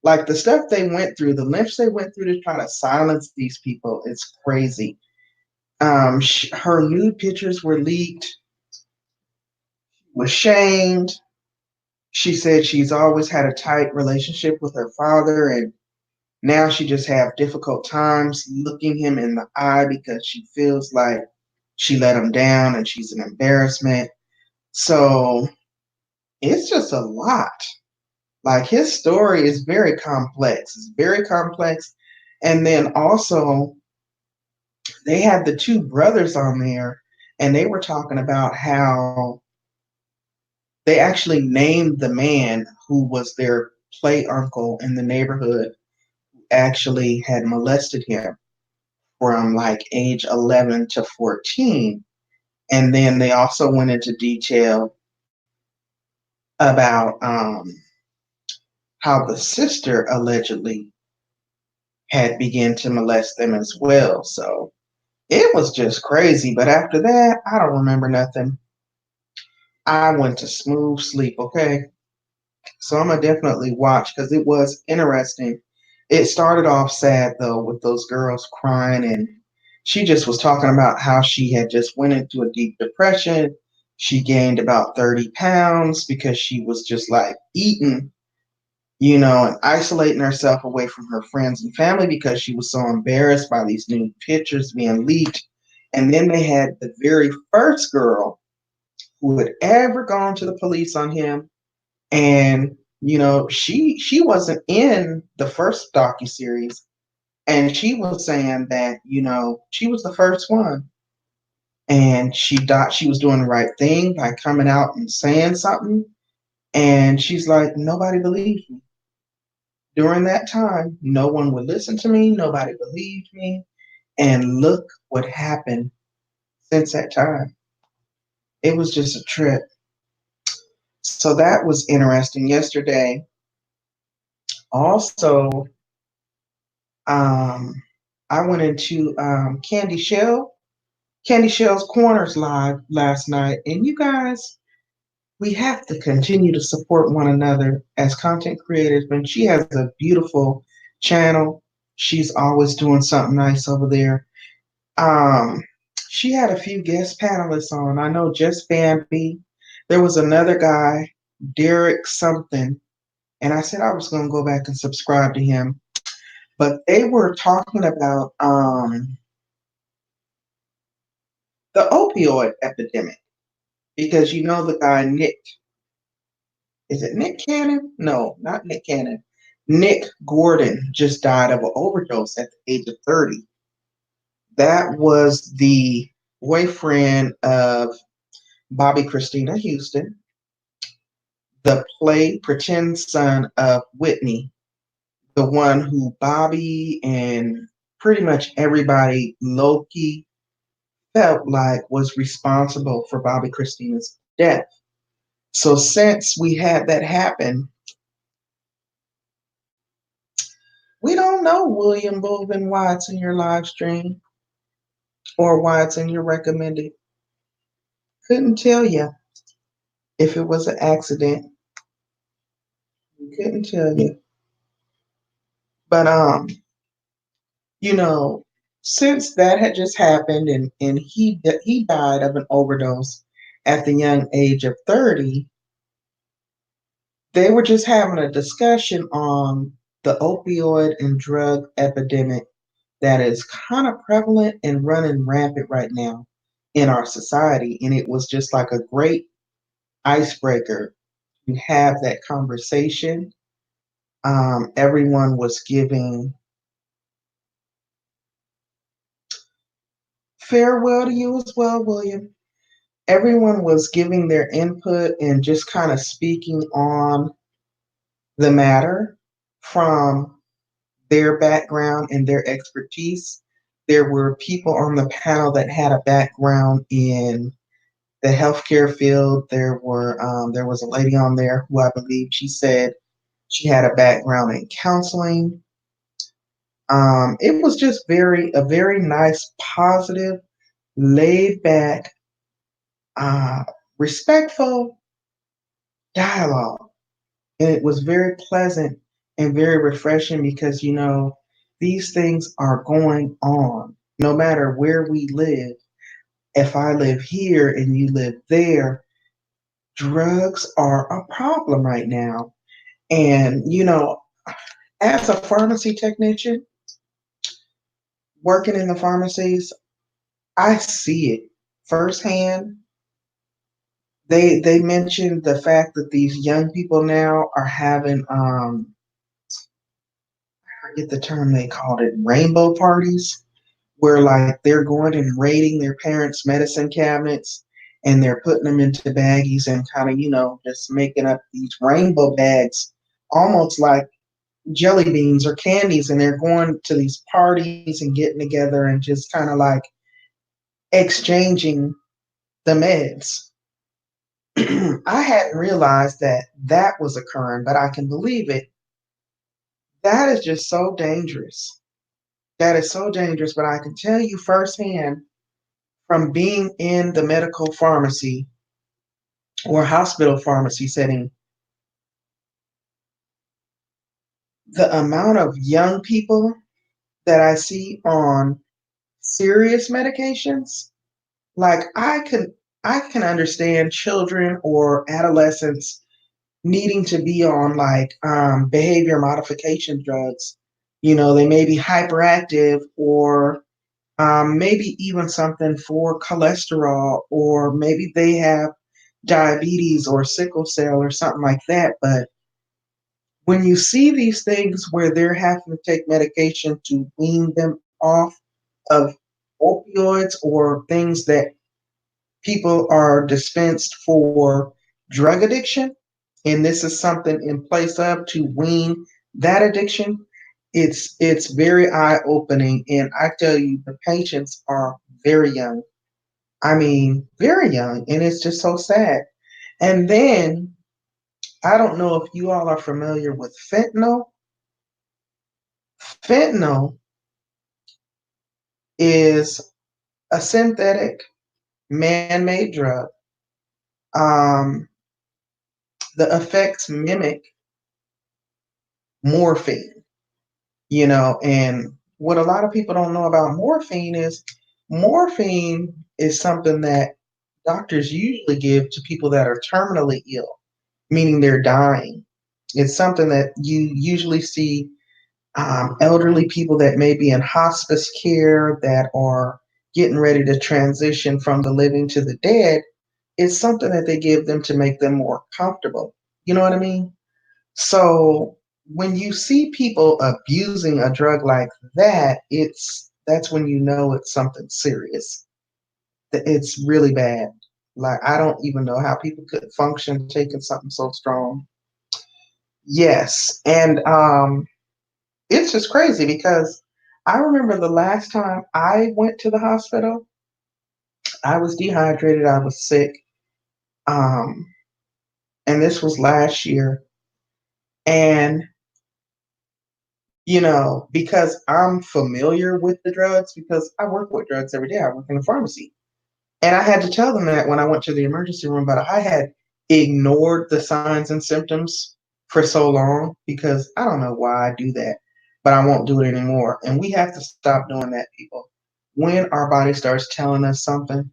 like the stuff they went through, the lengths they went through to try to silence these people, it's crazy. Her nude pictures were leaked, was shamed. She said she's always had a tight relationship with her father, and now she just have difficult times looking him in the eye because she feels like she let him down and she's an embarrassment. So it's just a lot. Like his story is very complex. It's very complex. And then also they had the two brothers on there and they were talking about how they actually named the man who was their play uncle in the neighborhood who actually had molested him from like age 11 to 14. And then they also went into detail about how the sister allegedly had begun to molest them as well. So it was just crazy. But after that, I don't remember nothing. I went to smooth sleep, okay? So I'm gonna definitely watch because it was interesting. It started off sad though with those girls crying and she just was talking about how she had just went into a deep depression. She gained about 30 pounds because she was just like eating, and isolating herself away from her friends and family because she was so embarrassed by these new pictures being leaked. And then they had the very first girl who had ever gone to the police on him, and she wasn't in the first docuseries, and she was saying that she was the first one, and she thought she was doing the right thing by coming out and saying something, and she's like, nobody believed me. During that time, no one would listen to me, nobody believed me, and look what happened since that time. It was just a trip. So that was interesting. Yesterday, Also, um, I went into Candy Shell's Corners live last night, and you guys, we have to continue to support one another as content creators. But she has a beautiful channel. She's always doing something nice over there. Um, she had a few guest panelists on. I know Just Bambi. There was another guy, Derek something, and I said I was going to go back and subscribe to him. But they were talking about the opioid epidemic because you know the guy Nick. Is it Nick Cannon? No, not Nick Cannon. Nick Gordon just died of an overdose at the age of 30. That was the boyfriend of Bobby Christina Houston, the play pretend son of Whitney, the one who Bobby and pretty much everybody Loki felt like was responsible for Bobby Christina's death. So since we had that happen, we don't know, William Bovin, why it's in your live stream or why it's in your recommended. Couldn't tell you if it was an accident. Couldn't tell you. But you know, since that had just happened and he died of an overdose at the young age of 30, they were just having a discussion on the opioid and drug epidemic that is kind of prevalent and running rampant right now in our society. And it was just like a great icebreaker to have that conversation. Everyone was giving farewell to you as well, William. Everyone was giving their input and just kind of speaking on the matter from their background and their expertise. There were people on the panel that had a background in the healthcare field. There was a lady on there who I believe she said she had a background in counseling. It was just a very nice, positive, laid back, uh, respectful dialogue. And it was very pleasant and very refreshing because, these things are going on no matter where we live. If I live here and you live there, drugs are a problem right now. And, as a pharmacy technician working in the pharmacies, I see it firsthand. They mentioned the fact that these young people now are having I forget the term they called it, rainbow parties, where like they're going and raiding their parents' medicine cabinets and they're putting them into baggies and kind of, just making up these rainbow bags, almost like jelly beans or candies, and they're going to these parties and getting together and just kind of like exchanging the meds. I hadn't realized that that was occurring, but I can believe it. That is just so dangerous. That is so dangerous. But I can tell you firsthand from being in the medical pharmacy or hospital pharmacy setting, the amount of young people that I see on serious medications, like I can understand children or adolescents needing to be on like behavior modification drugs. They may be hyperactive or maybe even something for cholesterol, or maybe they have diabetes or sickle cell or something like that. But when you see these things where they're having to take medication to wean them off of opioids or things that people are dispensed for drug addiction, and this is something in place of to wean that addiction, it's very eye opening. And I tell you, the patients are very young. I mean, very young, and it's just so sad. And then I don't know if you all are familiar with fentanyl. Fentanyl is a synthetic man-made drug. Um, the effects mimic morphine, and what a lot of people don't know about morphine is something that doctors usually give to people that are terminally ill, meaning they're dying. It's something that you usually see elderly people that may be in hospice care that are getting ready to transition from the living to the dead. It's something that they give them to make them more comfortable. You know what I mean? So when you see people abusing a drug like that, that's when you know it's something serious. It's really bad. Like I don't even know how people could function taking something so strong. Yes, and it's just crazy because I remember the last time I went to the hospital, I was dehydrated, I was sick, um, and this was last year. And because I'm familiar with the drugs, because I work with drugs every day. I work in a pharmacy. And I had to tell them that when I went to the emergency room, but I had ignored the signs and symptoms for so long because I don't know why I do that, but I won't do it anymore. And we have to stop doing that, people. When our body starts telling us something,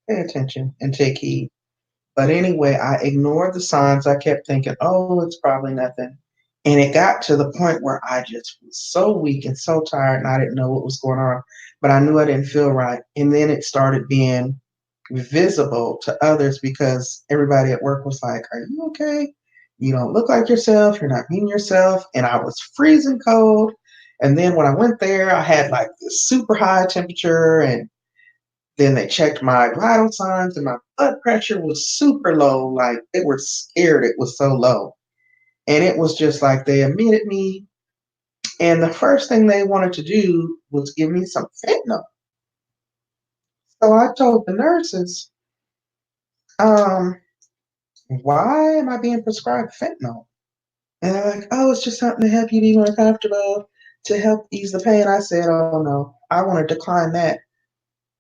pay attention and take heed. But anyway, I ignored the signs. I kept thinking, oh, it's probably nothing. And it got to the point where I just was so weak and so tired and I didn't know what was going on. But I knew I didn't feel right. And then it started being visible to others because everybody at work was like, are you okay? You don't look like yourself. You're not being yourself. And I was freezing cold. And then when I went there, I had like this super high temperature and then they checked my vital signs and my blood pressure was super low. Like they were scared it was so low. And it was just like they admitted me. And the first thing they wanted to do was give me some fentanyl. So I told the nurses, um, why am I being prescribed fentanyl? And they're like, oh, it's just something to help you be more comfortable, to help ease the pain. I said, oh no, I want to decline that.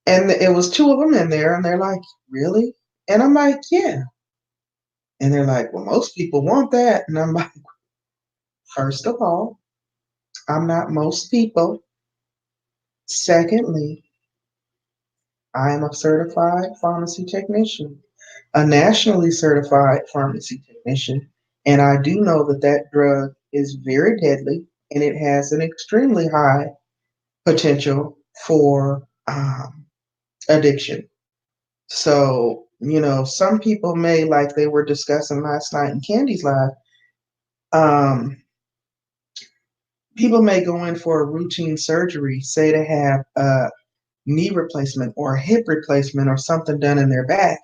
And it was two of them in there, and they're like, really? And I'm like, yeah. And they're like, well, most people want that. And I'm like, first of all, I'm not most people. Secondly, I am a certified pharmacy technician, a nationally certified pharmacy technician. And I do know that that drug is very deadly and it has an extremely high potential for addiction. So, some people may, like they were discussing last night in Candy's Live, um, people may go in for a routine surgery, say to have a knee replacement or a hip replacement or something done in their back.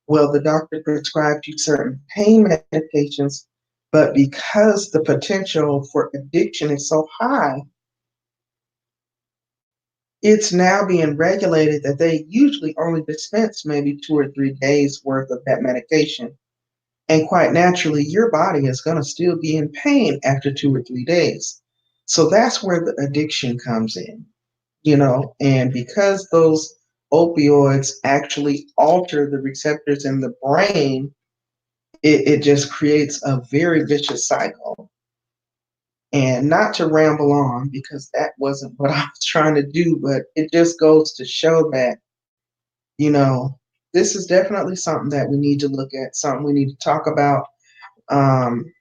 Well, the doctor prescribed you certain pain medications, but because the potential for addiction is so high, it's now being regulated that they usually only dispense maybe 2 or 3 days worth of that medication. And quite naturally, your body is going to still be in pain after 2 or 3 days. So that's where the addiction comes in, and because those opioids actually alter the receptors in the brain, it just creates a very vicious cycle. And not to ramble on because that wasn't what I was trying to do, but it just goes to show that, you know, this is definitely something that we need to look at, something we need to talk about. Um,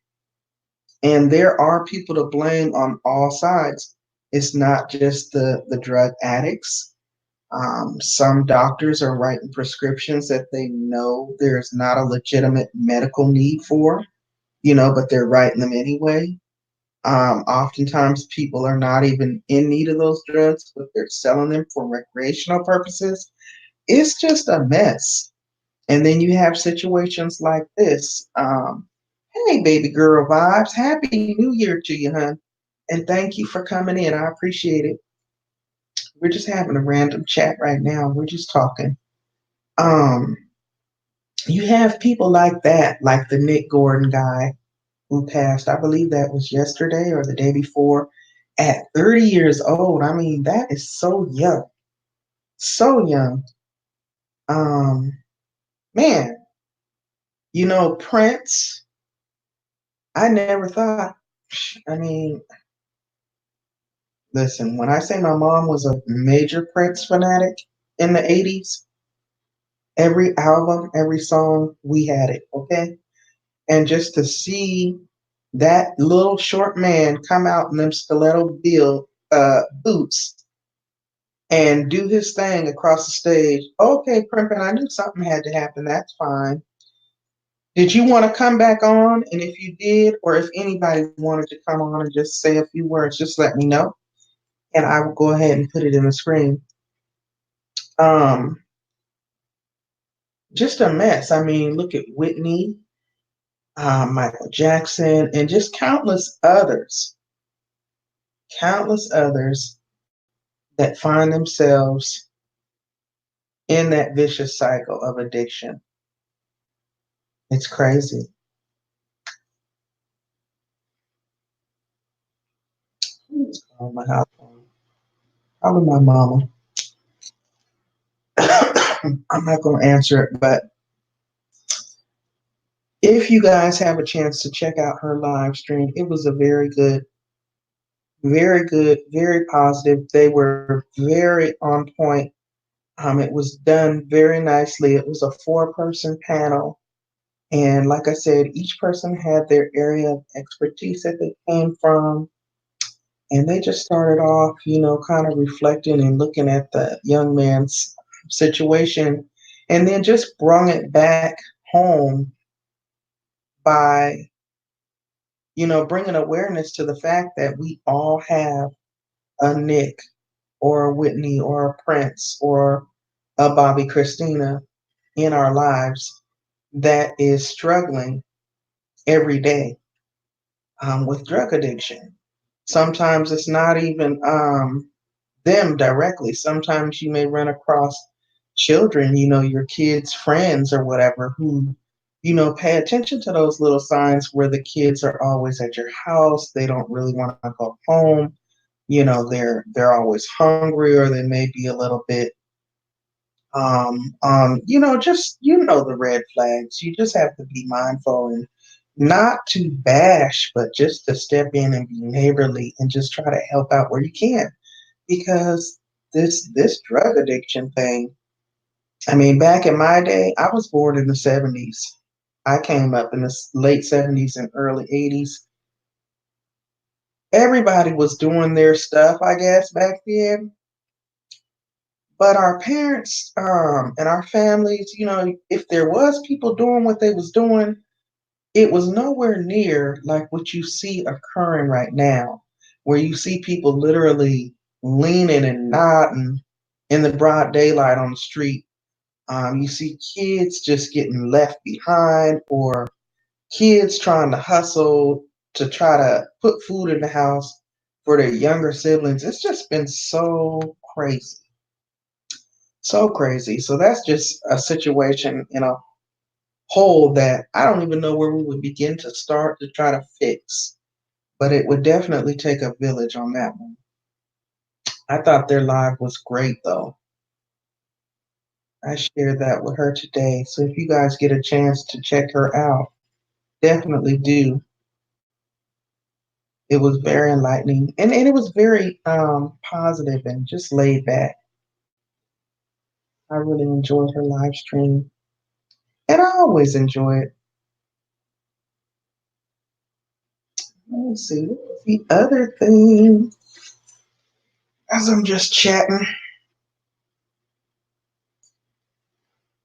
and there are people to blame on all sides. It's not just the drug addicts. Some doctors are writing prescriptions that they know there's not a legitimate medical need for, but they're writing them anyway. Oftentimes, people are not even in need of those drugs, but they're selling them for recreational purposes. It's just a mess. And then you have situations like this. Hey, baby girl vibes. Happy New Year to you, hun. And thank you for coming in. I appreciate it. We're just having a random chat right now. We're just talking. Um, you have people like that, like the Nick Gordon guy who passed. I believe that was yesterday or the day before. At 30 years old, I mean, that is so young. So young. Um, Man, Prince, I never thought, I mean, listen, when I say my mom was a major Prince fanatic in the 80s, every album, every song, we had it, okay? And just to see that little short man come out in them stiletto boots and do his thing across the stage. Okay, Primpin, I knew something had to happen. That's fine. Did you want to come back on? And if you did, or if anybody wanted to come on and just say a few words, just let me know, and I will go ahead and put it in the screen. Um, just a mess. I mean, look at Whitney, Michael Jackson, and just countless others that find themselves in that vicious cycle of addiction. It's crazy. Who's calling my house phone? Probably my mama. I'm not going to answer it, but if you guys have a chance to check out her live stream, it was a very good, very positive. They were very on point. It was done very nicely. It was a four-person panel. And like I said, each person had their area of expertise that they came from. And they just started off, kind of reflecting and looking at the young man's situation, and then just brung it back home by, bringing awareness to the fact that we all have a Nick or a Whitney or a Prince or a Bobby Christina in our lives that is struggling every day with drug addiction. Sometimes it's not even them directly. Sometimes you may run across children, your kids' friends or whatever, who, pay attention to those little signs where the kids are always at your house. They don't really want to go home. They're always hungry, or they may be a little bit just the red flags. You just have to be mindful and not to bash, but just to step in and be neighborly and just try to help out where you can, because this drug addiction thing, I mean, back in my day, I was born in the 70s. I came up in the late 70s and early 80s. Everybody was doing their stuff, I guess, back then. But our parents and our families, if there was people doing what they was doing, it was nowhere near like what you see occurring right now, where you see people literally leaning and nodding in the broad daylight on the street. You see kids just getting left behind, or kids trying to hustle to try to put food in the house for their younger siblings. It's just been so crazy. So crazy. So that's just a situation in a whole that I don't even know where we would begin to start to try to fix. But it would definitely take a village on that one. I thought their live was great though. I shared that with her today. So if you guys get a chance to check her out, definitely do. It was very enlightening, and it was very positive and just laid back. I really enjoyed her live stream, and I always enjoy it. Let me see, what was the other thing? As I'm just chatting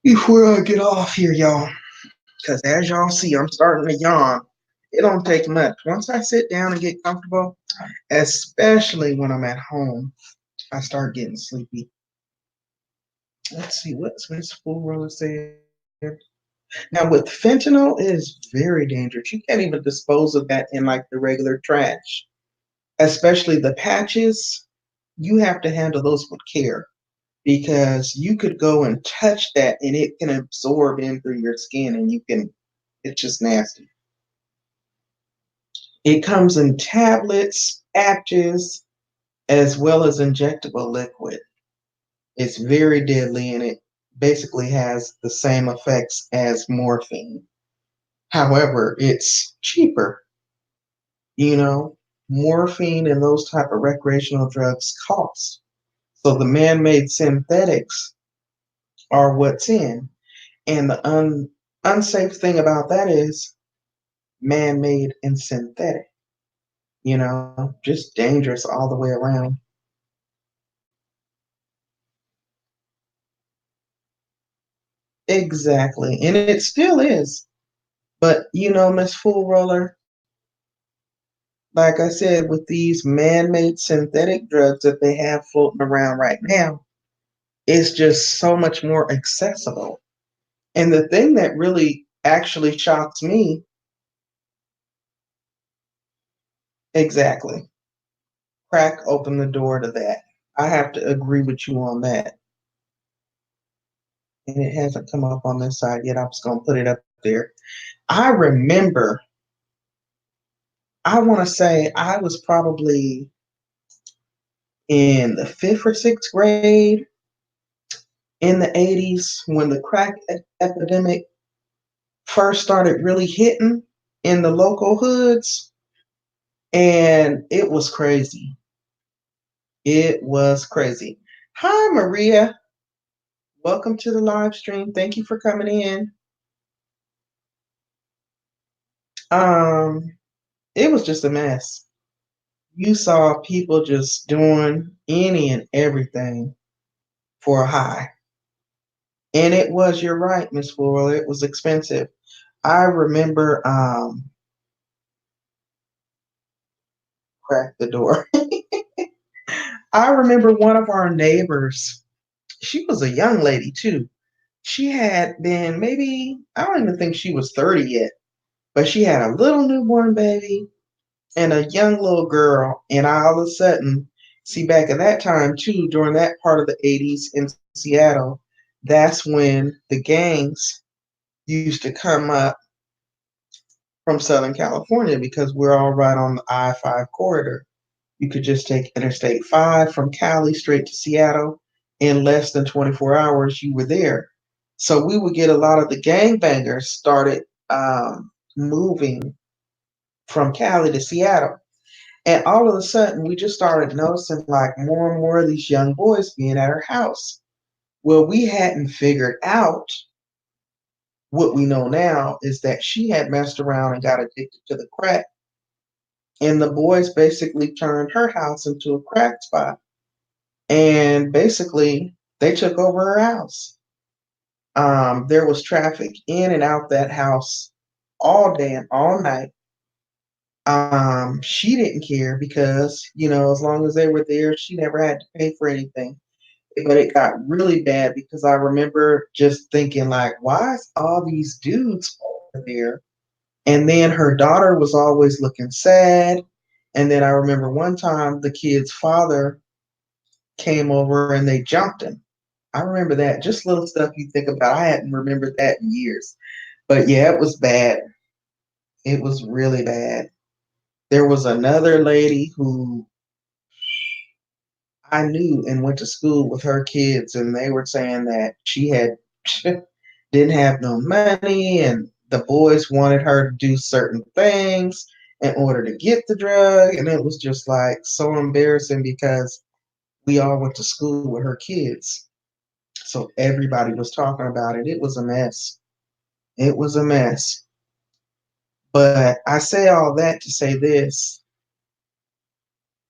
before I get off here, y'all, because as y'all see, I'm starting to yawn. It don't take much. Once I sit down and get comfortable, especially when I'm at home, I start getting sleepy. Let's see, what's Miss Full Rose said. Now with fentanyl, it is very dangerous. You can't even dispose of that in like the regular trash, especially the patches. You have to handle those with care, because you could go and touch that and it can absorb in through your skin, and it's just nasty. It comes in tablets, patches, as well as injectable liquid. It's very deadly and it basically has the same effects as morphine. However, it's cheaper. You know, morphine and those type of recreational drugs cost. So the man-made synthetics are what's in. And the unsafe thing about that is man-made and synthetic. Just dangerous all the way around. Exactly. And it still is. But Miss Fool Roller, like I said, with these man-made synthetic drugs that they have floating around right now, it's just so much more accessible. And the thing that really actually shocks me, exactly, crack opened the door to that. I have to agree with you on that. And it hasn't come up on this side yet. I was going to put it up there. I remember, I want to say I was probably in the fifth or sixth grade in the 80s when the crack epidemic first started really hitting in the local hoods. And it was crazy. It was crazy. Hi, Maria. Welcome to the live stream. Thank you for coming in. Um, it was just a mess. You saw people just doing any and everything for a high. And it was, you're right, Miss Floral, it was expensive. I remember crack the door. I remember one of our neighbors, she was a young lady too. She had been maybe, I don't even think she was 30 yet, but she had a little newborn baby and a young little girl. And all of a sudden, see, back at that time too, during that part of the 80s in Seattle, that's when the gangs used to come up from Southern California because we're all right on the I-5 corridor. You could just take Interstate 5 from Cali straight to Seattle. In less than 24 hours, you were there. So we would get a lot of the gangbangers started moving from Cali to Seattle. And all of a sudden, we just started noticing like more and more of these young boys being at her house. Well, we hadn't figured out what we know now is that she had messed around and got addicted to the crack. And the boys basically turned her house into a crack spot. And basically, they took over her house. There was traffic in and out that house all day and all night. She didn't care because, as long as they were there, she never had to pay for anything. But it got really bad because I remember just thinking, like, why is all these dudes over there? And then her daughter was always looking sad. And then I remember one time the kid's father came over and they jumped him. I remember that. Just little stuff you think about. I hadn't remembered that in years. But yeah, it was bad. It was really bad. There was another lady who I knew and went to school with her kids, and they were saying that she had didn't have no money, and the boys wanted her to do certain things in order to get the drug, and it was just like so embarrassing because we all went to school with her kids, so everybody was talking about it. It was a mess. It was a mess. But I say all that to say this: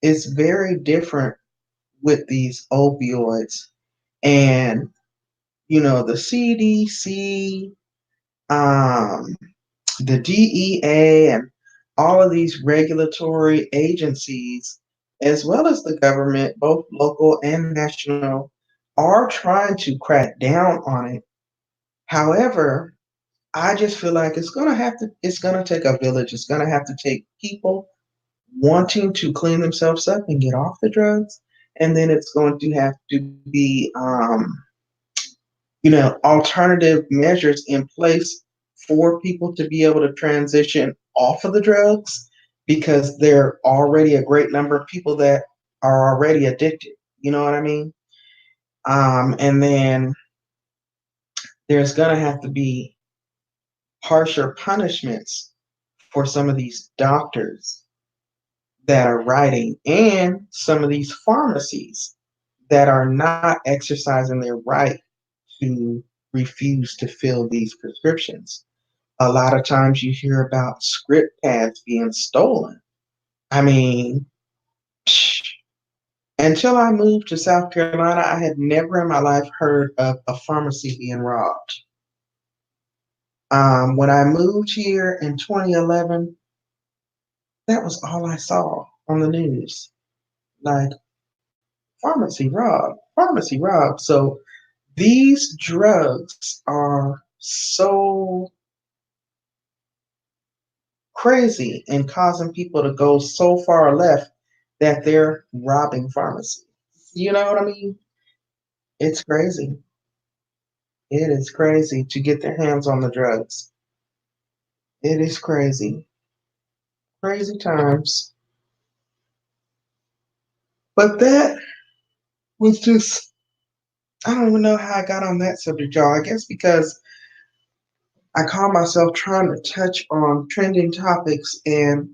it's very different with these opioids, and the CDC, um, the DEA, and all of these regulatory agencies, as well as the government, both local and national, are trying to crack down on it. However, I just feel like it's gonna take a village. It's gonna have to take people wanting to clean themselves up and get off the drugs. And then it's going to have to be alternative measures in place for people to be able to transition off of the drugs because there are already a great number of people that are already addicted. You know what I mean? And then there's going to have to be harsher punishments for some of these doctors that are writing and some of these pharmacies that are not exercising their right to refuse to fill these prescriptions. A lot of times you hear about script pads being stolen. I mean, until I moved to South Carolina, I had never in my life heard of a pharmacy being robbed. When I moved here in 2011, that was all I saw on the news. Like, pharmacy robbed, pharmacy robbed. So these drugs are so crazy and causing people to go so far left that they're robbing pharmacy. You know what I mean? It's crazy. It is crazy to get their hands on the drugs. It is crazy. Crazy times. But that was just, I don't even know how I got on that subject, y'all. I guess because I caught myself trying to touch on trending topics, and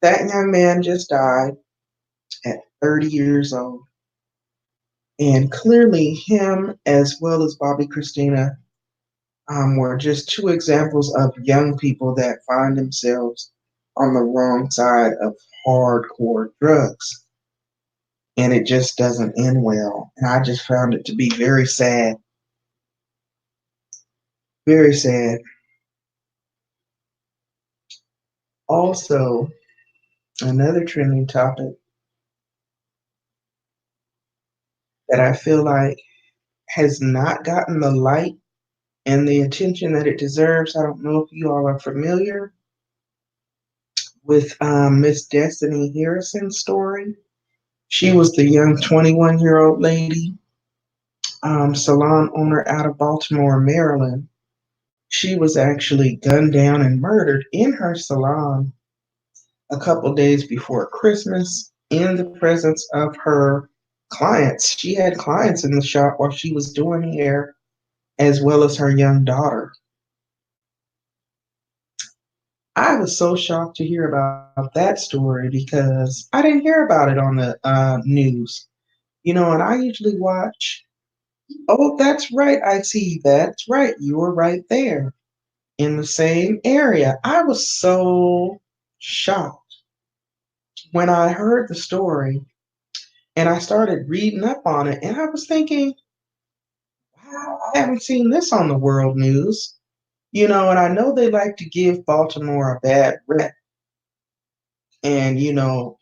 that young man just died at 30 years old. And clearly, him as well as Bobby Christina were just two examples of young people that find themselves on the wrong side of hardcore drugs. And it just doesn't end well. And I just found it to be very sad. Very sad. Also, another trending topic that I feel like has not gotten the light and the attention that it deserves. I don't know if you all are familiar with Miss Destiny Harrison's story. She was the young 21-year-old lady, salon owner out of Baltimore, Maryland. She was actually gunned down and murdered in her salon a couple days before Christmas in the presence of her clients. She had clients in the shop while she was doing hair, as well as her young daughter. I was so shocked to hear about that story because I didn't hear about it on the news. And I usually watch. Oh, that's right. I see. That's right. You were right there in the same area. I was so shocked when I heard the story and I started reading up on it. And I was thinking, wow, I haven't seen this on the world news. And I know they like to give Baltimore a bad rep and,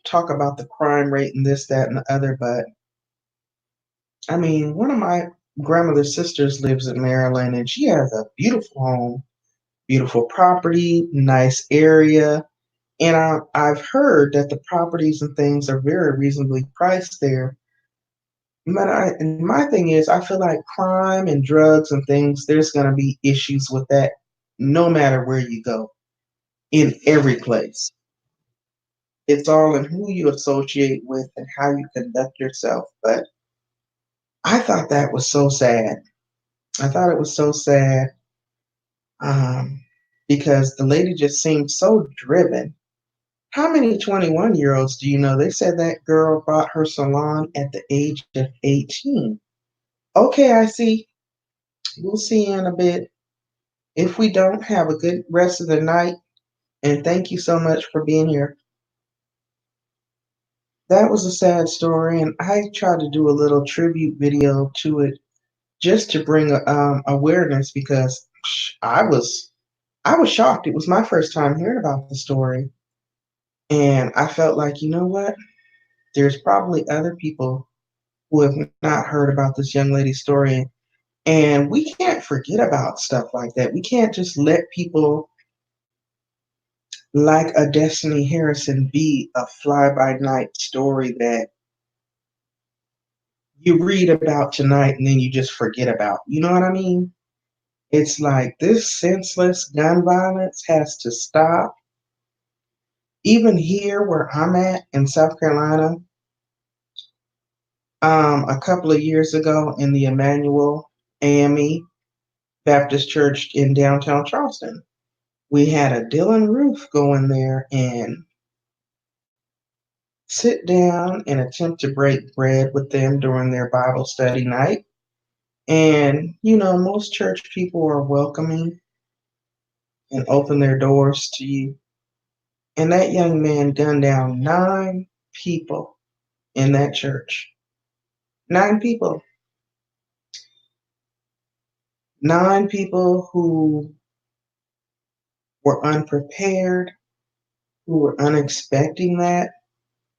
talk about the crime rate and this, that, and the other. But I mean, one of my grandmother's sisters lives in Maryland and she has a beautiful home, beautiful property, nice area. And I've heard that the properties and things are very reasonably priced there. But and my thing is, I feel like crime and drugs and things, there's going to be issues with that no matter where you go, in every place. It's all in who you associate with and how you conduct yourself. But I thought that was so sad. I thought it was so sad because the lady just seemed so driven. How many 21-year-olds do you know? They said that girl bought her salon at the age of 18. Okay, I see. We'll see you in a bit. If we don't, have a good rest of the night. And thank you so much for being here. That was a sad story, and I tried to do a little tribute video to it just to bring awareness because I was I was shocked. It was my first time hearing about the story, and I felt like, you know what? There's probably other people who have not heard about this young lady's story, and we can't forget about stuff like that. We can't just let people like a Destiny Harrison be a fly by night story that you read about tonight and then you just forget about. You know what I mean? It's like this senseless gun violence has to stop. Even here where I'm at in South Carolina, a couple of years ago in the Emmanuel AME Baptist Church in downtown Charleston, we had a Dylan Roof go in there and sit down and attempt to break bread with them during their Bible study night. And, most church people are welcoming and open their doors to you. And that young man gunned down 9 people in that church. 9 people. 9 people who were unprepared, who were unexpecting that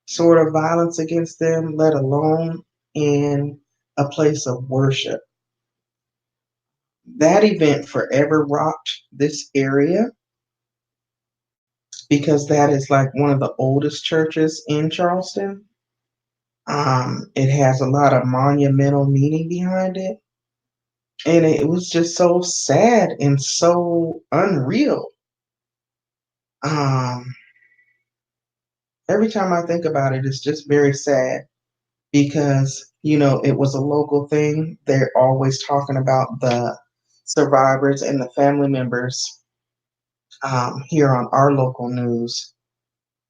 sort of violence against them, let alone in a place of worship. That event forever rocked this area because that is like one of the oldest churches in Charleston. It has a lot of monumental meaning behind it. And it was just so sad and so unreal. Um, every time I think about it, it's just very sad because, it was a local thing. They're always talking about the survivors and the family members here on our local news.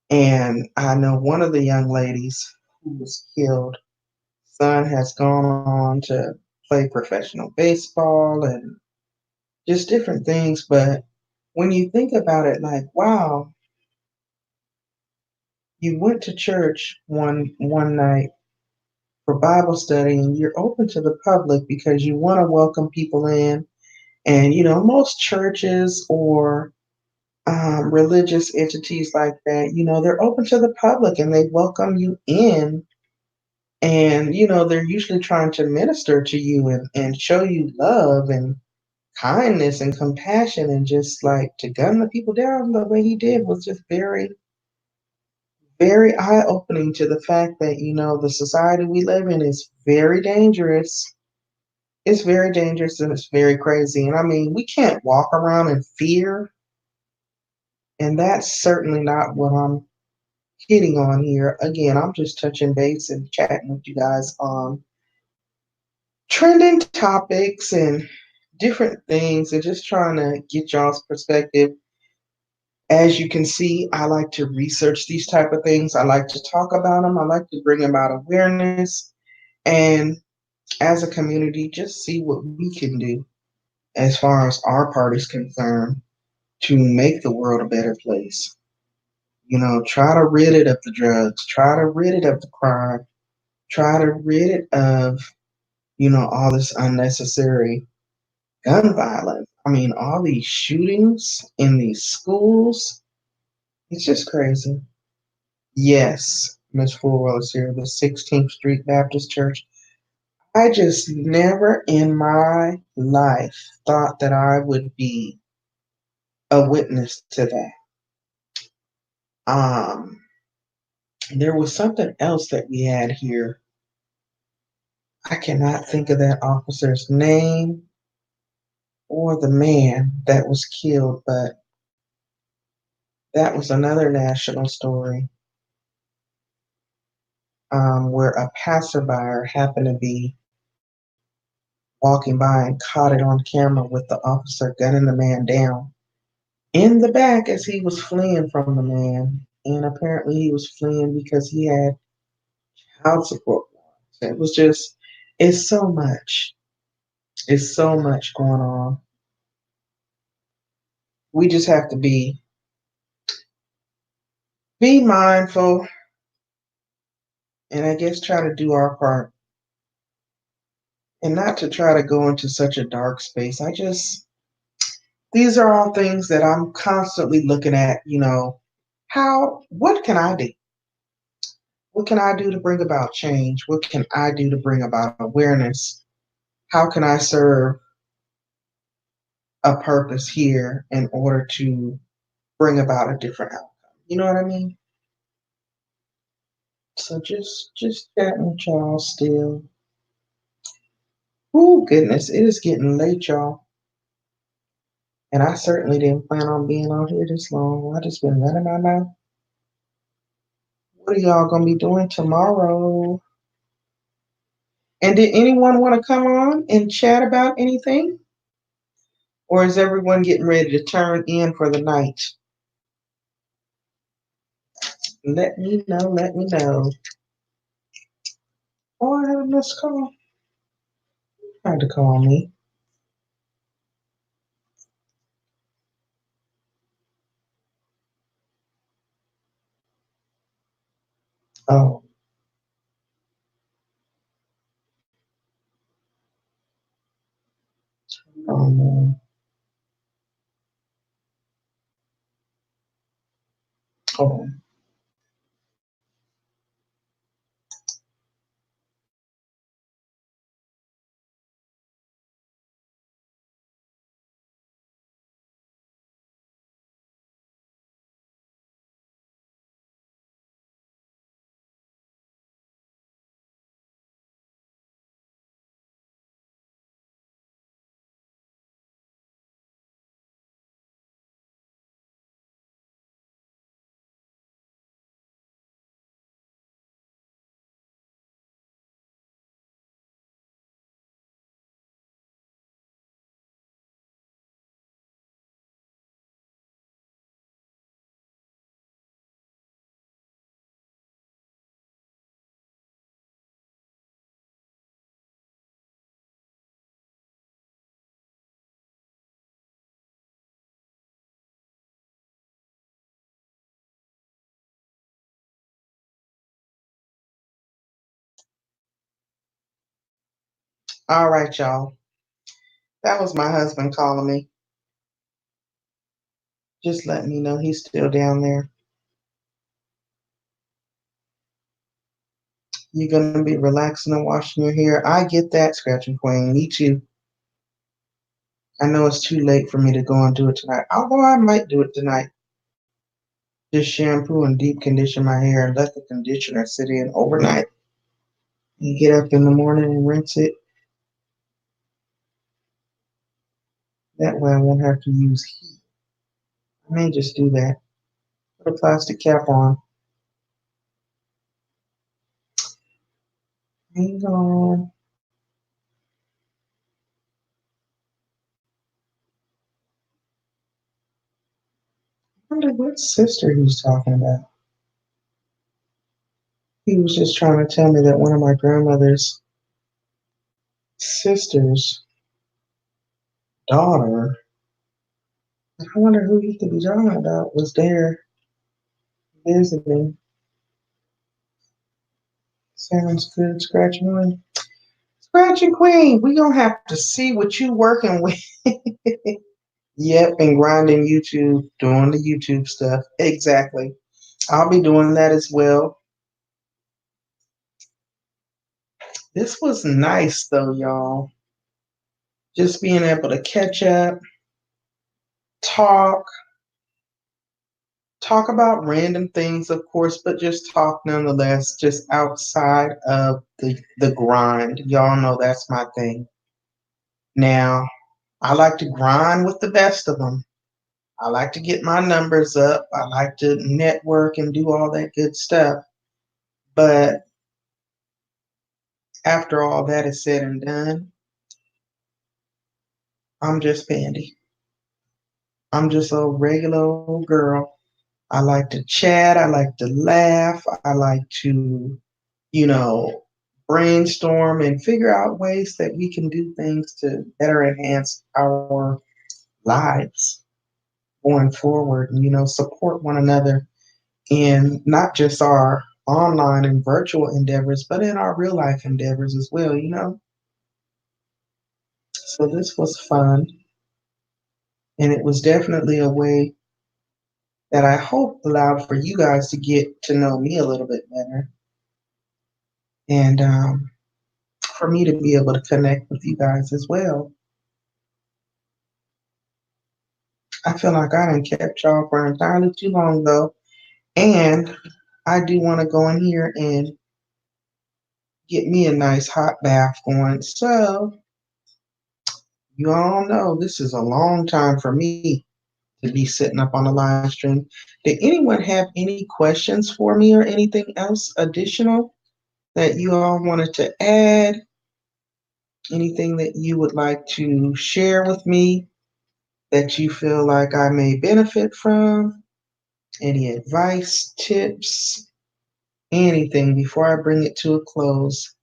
And I know one of the young ladies who was killed, son has gone on to play professional baseball and just different things. But when you think about it, like, wow, you went to church one night for Bible study and you're open to the public because you want to welcome people in. And most churches or religious entities like that, they're open to the public and they welcome you in. And they're usually trying to minister to you and show you love and kindness and compassion. And just like to gun the people down the way he did was just very, very eye opening to the fact that the society we live in is very dangerous. It's very dangerous and it's very crazy. And I mean, we can't walk around in fear. And that's certainly not what I'm hitting on here. Again, I'm just touching base and chatting with you guys on trending topics and different things and just trying to get y'all's perspective. As you can see, I like to research these type of things. I like to talk about them. I like to bring about awareness and as a community, just see what we can do as far as our part is concerned to make the world a better place. Try to rid it of the drugs, try to rid it of the crime, try to rid it of, all this unnecessary gun violence. I mean, all these shootings in these schools, it's just crazy. Yes, Miss Fulwell is here, the 16th Street Baptist Church. I just never in my life thought that I would be a witness to that. Um, there was something else that we had here. I cannot think of that officer's name or the man that was killed, but that was another national story where a passerby happened to be walking by and caught it on camera with the officer gunning the man down in the back as he was fleeing from the man. And apparently he was fleeing because he had child support warrants. It was just, it's so much. It's so much going on. We just have to be mindful and I guess try to do our part and not to try to go into such a dark space. These are all things that I'm constantly looking at, what can I do? What can I do to bring about change? What can I do to bring about awareness? How can I serve a purpose here in order to bring about a different outcome? You know what I mean? So just chatting with y'all still. Oh goodness, it is getting late, y'all. And I certainly didn't plan on being on here this long. I just been running my mouth. What are y'all gonna be doing tomorrow? And did anyone want to come on and chat about anything? Or is everyone getting ready to turn in for the night? Let me know, let me know. Oh, I have a missed call. Tried to call me. Oh, oh no. Oh, all right, y'all. That was my husband calling me. Just letting me know he's still down there. You're gonna be relaxing and washing your hair. I get that, Scratching Queen. Me too. I know it's too late for me to go and do it tonight. Although I might do it tonight. Just shampoo and deep condition my hair and let the conditioner sit in overnight. And get up in the morning and rinse it. That way I won't have to use heat. I may just do that. Put a plastic cap on. Hang on. I wonder what sister he's talking about. He was just trying to tell me that one of my grandmother's sister's daughter, I wonder who he could be talking about, was there visiting. Sounds good, Scratching Queen. Scratching Queen, we gonna have to see what you working with. Yep, and grinding YouTube, doing the YouTube stuff. Exactly. I'll be doing that as well. This was nice though, y'all. Just being able to catch up, talk, talk about random things, of course, but just talk nonetheless, just outside of the grind. Y'all know that's my thing. Now, I like to grind with the best of them. I like to get my numbers up. I like to network and do all that good stuff. But after all that is said and done, I'm just Pandi. I'm just a regular old girl. I like to chat. I like to laugh. I like to, you know, brainstorm and figure out ways that we can do things to better enhance our lives going forward and, support one another in not just our online and virtual endeavors, but in our real life endeavors as well. So this was fun. And it was definitely a way that I hope allowed for you guys to get to know me a little bit better. And for me to be able to connect with you guys as well. I feel like I done kept y'all for entirely too long though. And I do want to go in here and get me a nice hot bath going. So you all know this is a long time for me to be sitting up on the live stream. Did anyone have any questions for me or anything else additional that you all wanted to add? Anything that you would like to share with me that you feel like I may benefit from? Any advice, tips, anything before I bring it to a close?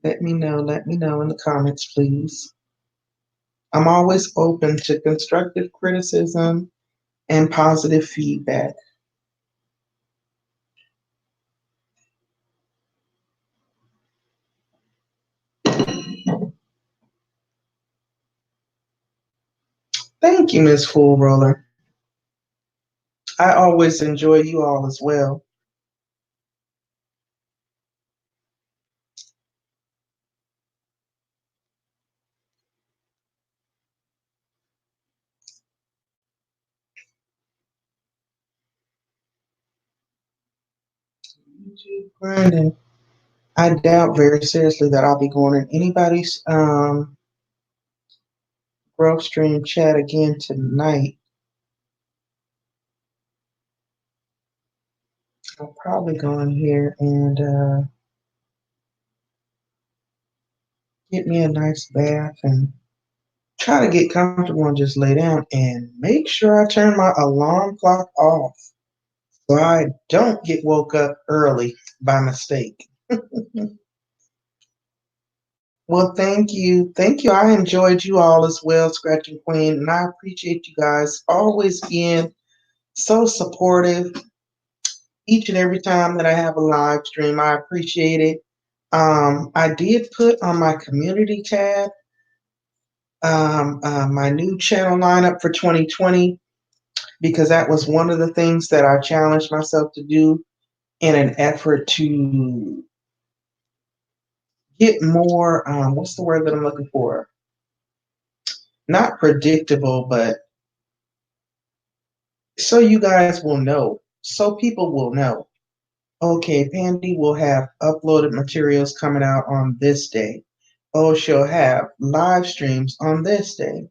Let me know. Let me know in the comments, please. I'm always open to constructive criticism and positive feedback. Thank you, Miss Full Roller. I always enjoy you all as well. YouTube grinding. I doubt very seriously that I'll be going in anybody's growth stream chat again tonight. I'll probably go in here and get me a nice bath and try to get comfortable and just lay down and make sure I turn my alarm clock off so I don't get woke up early by mistake. Well, thank you. Thank you. I enjoyed you all as well, Scratching Queen, and I appreciate you guys always being so supportive each and every time that I have a live stream. I appreciate it. I did put on my community tab my new channel lineup for 2020 because that was one of the things that I challenged myself to do in an effort to get more, what's the word that I'm looking for? Not predictable, but so you guys will know, so people will know. Okay, Pandi will have uploaded materials coming out on this day. Oh, she'll have live streams on this day.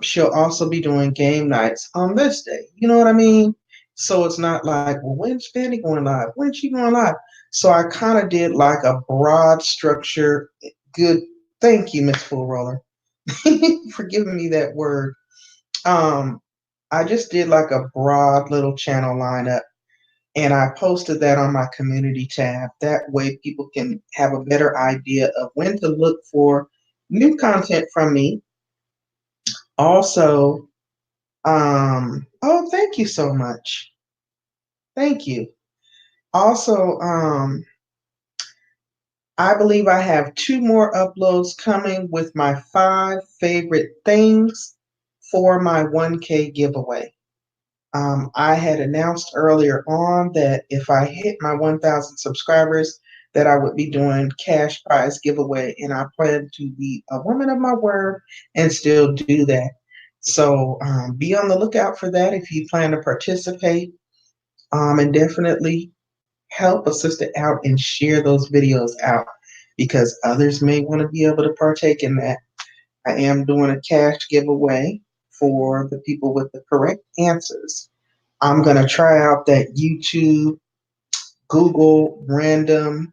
She'll also be doing game nights on this day. You know what I mean? So it's not like, well, when's Fanny going live? When's she going live? So I kind of did like a broad structure. Good. Thank you, Miss Full Roller, for giving me that word. Um, I just did like a broad little channel lineup and I posted that on my community tab. That way people can have a better idea of when to look for new content from me. Also, oh, thank you so much. Thank you. Also, I believe I have two more uploads coming with my 5 favorite things for my 1K giveaway. I had announced earlier on that if I hit my 1,000 subscribers, that I would be doing cash prize giveaway, and I plan to be a woman of my word and still do that. So be on the lookout for that if you plan to participate, and definitely help a sister out and share those videos out because others may want to be able to partake in that. I am doing a cash giveaway for the people with the correct answers. I'm going to try out that YouTube, Google random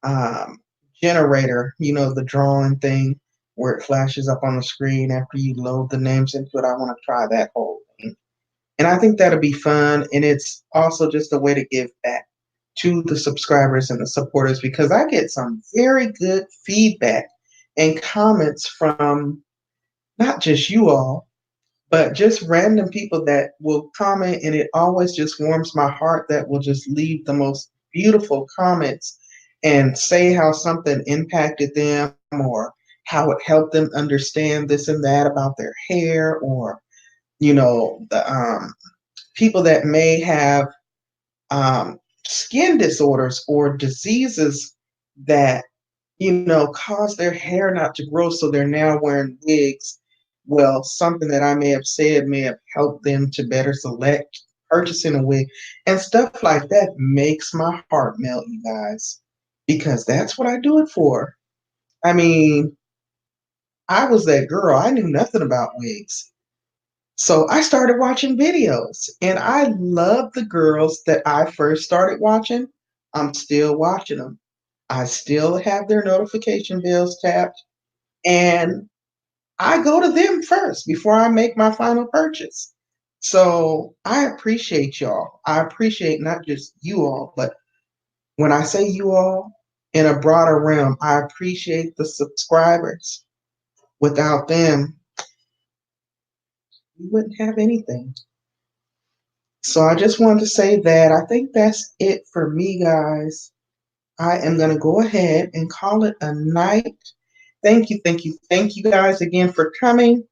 um, generator, you know, the drawing thing where it flashes up on the screen after you load the names into it. I want to try that whole thing. And I think that'll be fun. And it's also just a way to give back to the subscribers and the supporters because I get some very good feedback and comments from not just you all, but just random people that will comment, and it always just warms my heart that will just leave the most beautiful comments and say how something impacted them or how it helped them understand this and that about their hair, or the people that may have skin disorders or diseases that cause their hair not to grow, so they're now wearing wigs. Well, something that I may have said may have helped them to better select purchasing a wig, and stuff like that makes my heart melt, you guys, because that's what I do it for. I mean, I was that girl. I knew nothing about wigs. So I started watching videos, and I love the girls that I first started watching. I'm still watching them. I still have their notification bells tapped, and I go to them first before I make my final purchase. So I appreciate y'all. I appreciate not just you all, but when I say you all in a broader realm, I appreciate the subscribers. Without them, we wouldn't have anything. So I just wanted to say that I think that's it for me, guys. I am going to go ahead and call it a night. Thank you guys again for coming.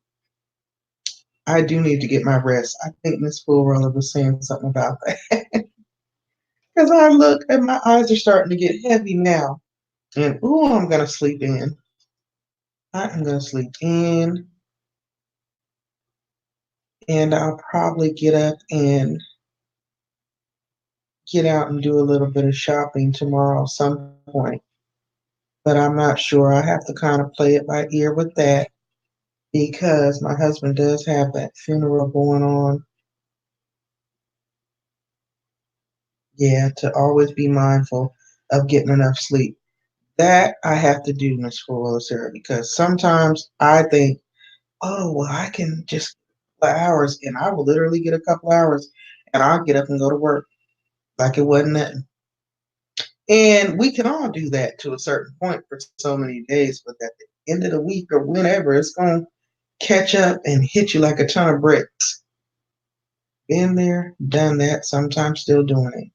I do need to get my rest. I think Miss Fullroller was saying something about that. Because I look and my eyes are starting to get heavy now. And ooh, I'm going to sleep in. I am going to sleep in. And I'll probably get up and get out and do a little bit of shopping tomorrow some point. But I'm not sure. I have to kind of play it by ear with that because my husband does have that funeral going on. Yeah, to always be mindful of getting enough sleep. That I have to do, Miss Fuller, Sarah, because sometimes I think, oh, well, I can just a couple of hours, and I will literally get a couple hours, and I'll get up and go to work like it wasn't nothing. And we can all do that to a certain point for so many days, but at the end of the week or whenever, it's going to catch up and hit you like a ton of bricks. Been there, done that, sometimes still doing it.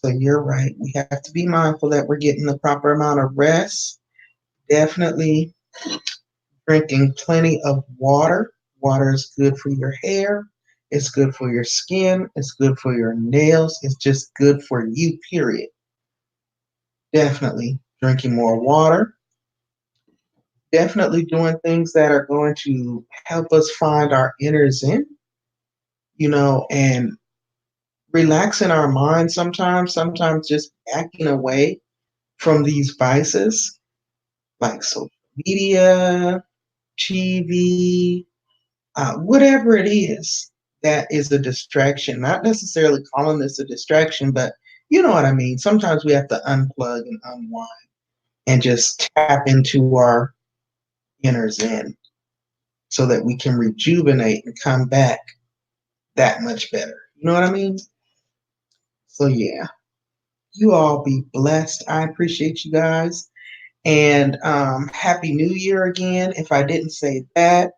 So you're right. We have to be mindful that we're getting the proper amount of rest. Definitely drinking plenty of water. Water is good for your hair. It's good for your skin. It's good for your nails. It's just good for you, period. Definitely drinking more water. Definitely doing things that are going to help us find our inner zen, and relaxing our mind sometimes just backing away from these vices like social media, TV, whatever it is that is a distraction. Not necessarily calling this a distraction, but you know what I mean. Sometimes we have to unplug and unwind and just tap into our inner zen so that we can rejuvenate and come back that much better. You know what I mean? So, yeah, you all be blessed. I appreciate you guys. And Happy New Year again. If I didn't say that,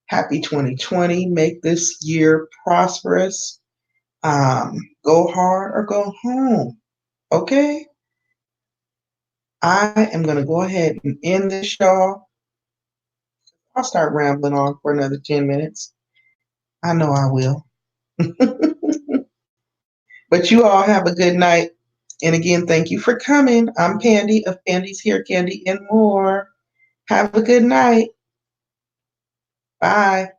happy 2020. Make this year prosperous. Go hard or go home. Okay? I am going to go ahead and end this, y'all. I'll start rambling on for another 10 minutes. I know I will. But you all have a good night. And again, thank you for coming. I'm Pandi of Pandi's Hair Candy and More. Have a good night. Bye.